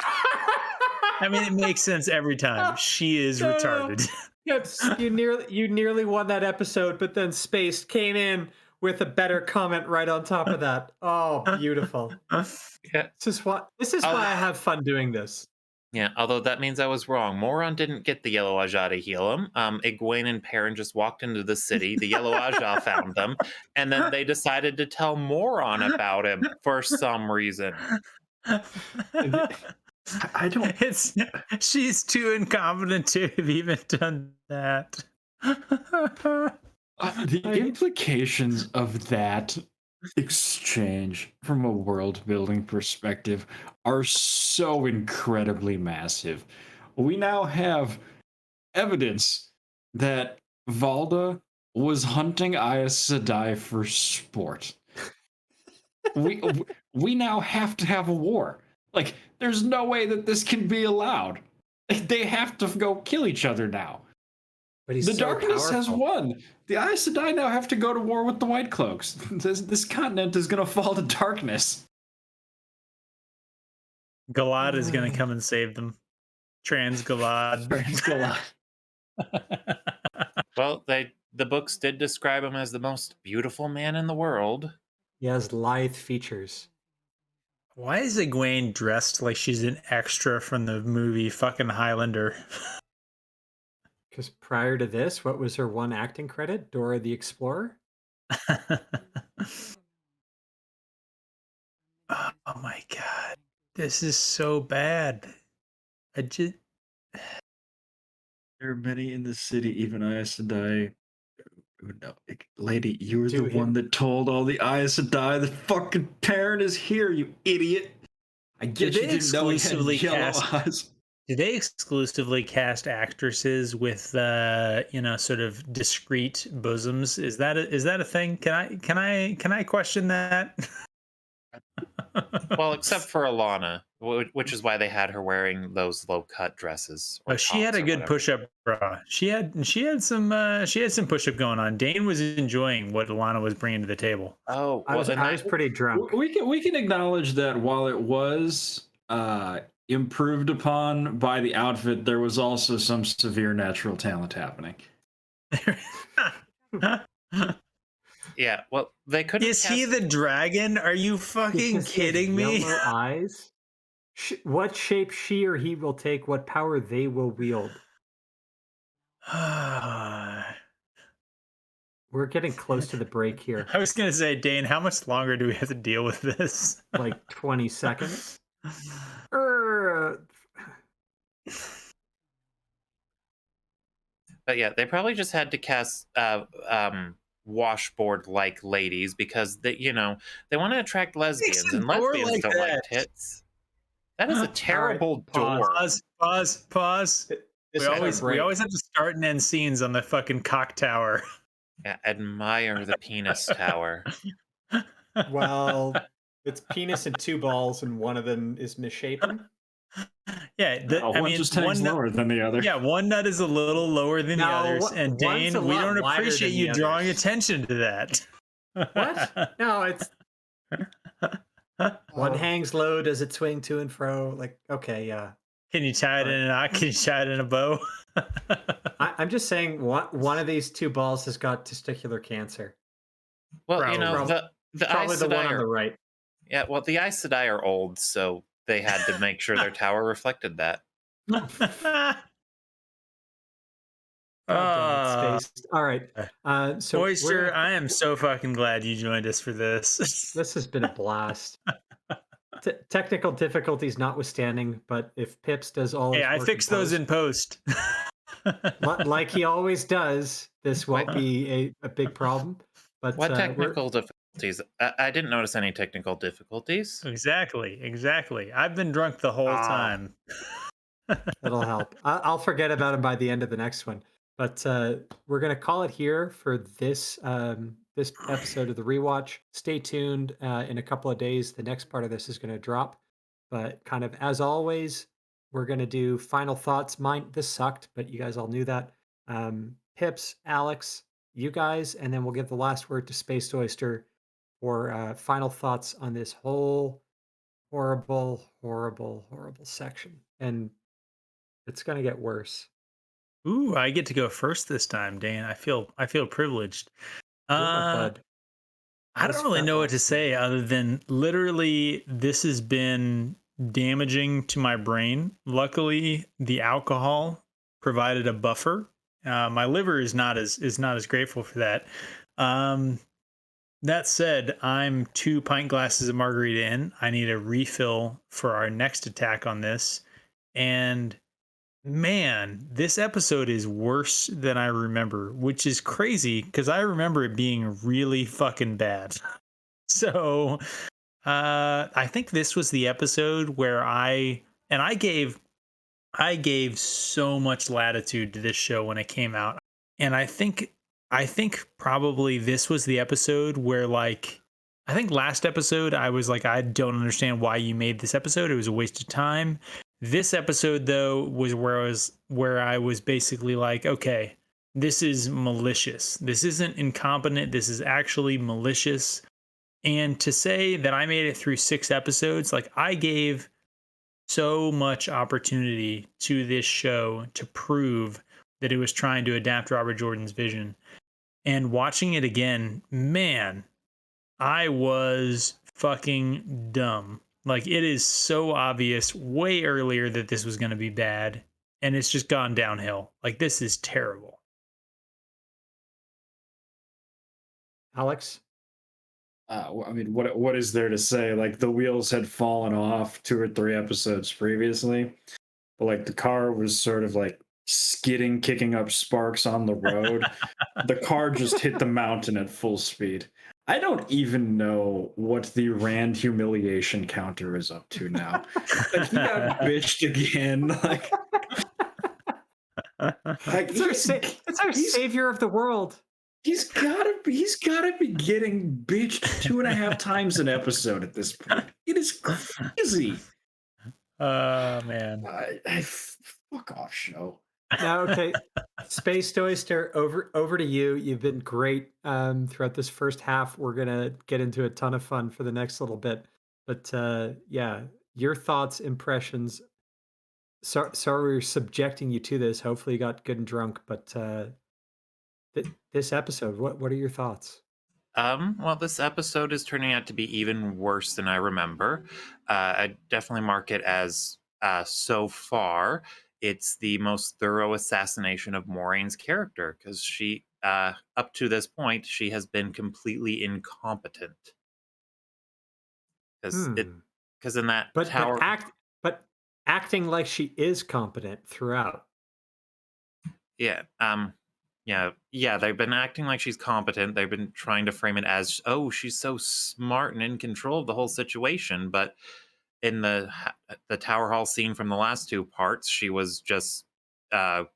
I mean, it makes sense every time. She is No. retarded. Yes, you nearly won that episode, but then Spaced came in with a better comment right on top of that. Oh, beautiful. Yeah. This is why I have fun doing this. Yeah, although that means I was wrong. Moron didn't get the Yellow Aja to heal him. Egwene and Perrin just walked into the city. The Yellow Aja found them, and then they decided to tell Moron about him for some reason. I don't. It's she's too incompetent to have even done that. The implications of that exchange from a world building perspective are so incredibly massive. We now have evidence that Valda was hunting Aes Sedai for sport. we we now have to have a war. Like, there's no way that this can be allowed. They have to go kill each other now. But he's The so darkness has powerful. won. The Aes Sedai now have to go to war with the White Cloaks. This continent is going to fall to darkness. Galad is gonna come and save them. Trans Galad. Well, the books did describe him as the most beautiful man in the world. He has lithe features. Why is Egwene dressed like she's an extra from the movie fucking Highlander? Because prior to this, what was her one acting credit? Dora the Explorer? Oh my god. This is so bad. I just There are many in the city, even Aes Sedai. No, lady, you were Do the one him. that told all the Aes Sedai the fucking parent is here, you idiot. I get Did you they didn't know he exclusively had yellow cast- eyes. do they exclusively cast actresses with sort of discreet bosoms? Is that a thing? Can I question that? Well, except for Alana, which is why they had her wearing those low-cut dresses. Or Oh, she had tops a or good whatever. push-up bra. She had some push-up going on. Dane was enjoying what Alana was bringing to the table. Oh, I well, was, then I was pretty drunk. We can acknowledge that while it was improved upon by the outfit, there was also some severe natural talent happening. yeah, well, they couldn't Is he cast- the dragon? Are you fucking Because he has kidding me? Yellow eyes. What shape she or he will take, what power they will wield. I We're getting close to the break here. was gonna say, Dane, how much longer do we have to deal with this? Like 20 seconds. Er, But yeah, they probably just had to cast washboard-like ladies because they want to attract lesbians, Makes a and door lesbians like don't like that. tits. That is a terrible pause. door. Pause. This We is our always break. have to start and end scenes on the fucking cock tower. Yeah, admire the penis tower. Well, it's penis and two balls, and one of them is misshapen. Yeah, One just hangs nut, lower than the other. yeah, one nut is a little lower than the No, others, and one's Dane, a we lot don't wider appreciate than you the drawing others. attention to that. What? No, it's one Oh. hangs low. Does it swing to and fro? Like, okay, yeah. Can you tie it in a knot? Can you tie it in a bow? I'm just saying, one of these two balls has got testicular cancer. Well, Probably. the Probably Aes the one Sedai on the are, right. yeah, well, the Aes Sedai are old, so they had to make sure their tower reflected that. God damn it, Spaced. All right. So Oyster, I am so fucking glad you joined us for this. this has been a blast. Technical difficulties notwithstanding, but if Pips does all his Hey, I work fixed those in post. like he always does, this won't What? be a big problem. But What we're technical difficulties? I didn't notice any technical difficulties. Exactly. I've been drunk the whole Ah. time. that'll help. I'll forget about him by the end of the next one. But we're gonna call it here for this episode of the rewatch. Stay tuned. In a couple of days, the next part of this is going to drop. But kind of as always, we're going to do final thoughts. This sucked, but you guys all knew that. Pips, Alex, you guys, and then we'll give the last word to Spaced Oyster for final thoughts on this whole horrible section. And It's gonna get worse. Ooh, I get to go first this time, Dan. I feel privileged. You're my Uh bud. I Nice don't really front know what to lots there. say other than literally this has been damaging to my brain. Luckily, the alcohol provided a buffer. My liver is not as grateful for that. Um, that said, I'm 2 pint glasses of margarita in. I need a refill for our next attack on this, and man, this episode is worse than I remember, which is crazy because I remember it being really fucking bad. So, I think this was the episode where I gave so much latitude to this show when it came out. And I think probably this was the episode where like I think last episode I was like I don't understand why you made this episode. It was a waste of time. This episode though was where I was basically like, okay, this is malicious. This isn't incompetent. This is actually malicious. And to say that I made it through 6 episodes, like I gave so much opportunity to this show to prove that it was trying to adapt Robert Jordan's vision. And watching it again, man, I was fucking dumb. Like it is so obvious way earlier that this was going to be bad. And it's just gone downhill. Like this is terrible. Alex? I mean, what is there to say? Like the wheels had fallen off 2 or 3 episodes previously, but like the car was sort of like skidding, kicking up sparks on the road. The car just hit the mountain at full speed. I don't even know what the Rand humiliation counter is up to now. Like he got bitched again. Like It's our he's savior of the world. he's gotta be getting bitched 2.5 times an episode at this point. It is crazy. Oh man. Fuck off, show. Now, okay, Spaced Oyster, over to you. You've been great throughout this first half. We're gonna get into a ton of fun for the next little bit, but yeah, your thoughts, impressions. Sorry, we're subjecting you to this. Hopefully, you got good and drunk, but this episode, what are your thoughts? Well, this episode is turning out to be even worse than I remember. I definitely mark it as so far, it's the most thorough assassination of Maureen's character because up to this point, she has been completely incompetent. Because it, Hmm. because in that But tower, but acting like she is competent throughout. yeah, yeah, they've been acting like she's competent. They've been trying to frame it as, oh, she's so smart and in control of the whole situation, but in the tower hall scene from the last 2 parts, she was just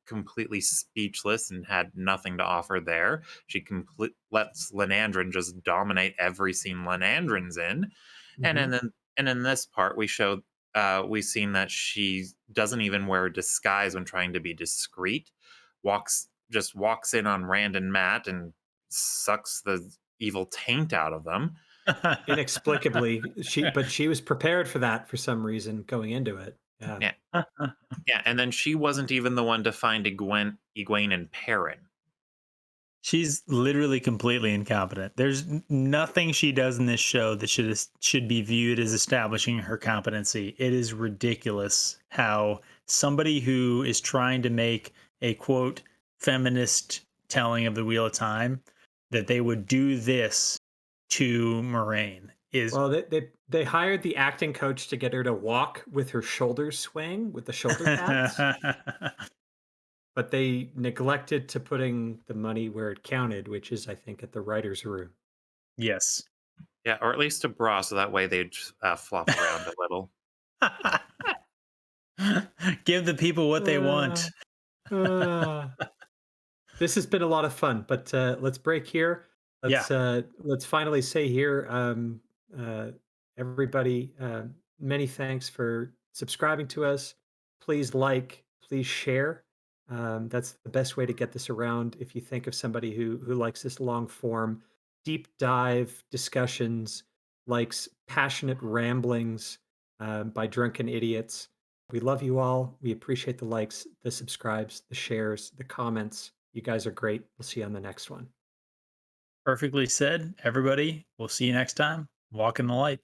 completely speechless and had nothing to offer there. She lets Lenandrin just dominate every scene Lenandrin's in, and Mhm. and in this part, we've seen that she doesn't even wear a disguise when trying to be discreet. Walks in on Rand and Matt and sucks the evil taint out of them. Inexplicably, she was prepared for that for some reason going into it. Yeah. Yeah, yeah, and then she wasn't even the one to find Egwene and Perrin. She's literally completely incompetent. There's nothing she does in this show that should be viewed as establishing her competency. It is ridiculous how somebody who is trying to make a quote feminist telling of the Wheel of Time that they would do this to Moraine is Well, they hired the acting coach to get her to walk with her shoulders swaying with the shoulder pads, but they neglected to putting the money where it counted, which is, I think, at the writers' room. yes. Yeah, or at least a bra, so that way they'd flop around a little. Give the people what they want. Uh, this has been a lot of fun, but let's break here. Yeah. Let's finally say here, uh, everybody, many thanks for subscribing to us. Please like, please share. That's the best way to get this around. If you think of somebody who likes this long form, deep dive discussions, likes passionate ramblings by drunken idiots, We love you all. We appreciate the likes, the subscribes, the shares, the comments. You guys are great. We'll see you on the next one. Perfectly said. Everybody, we'll see you next time. Walk in the light.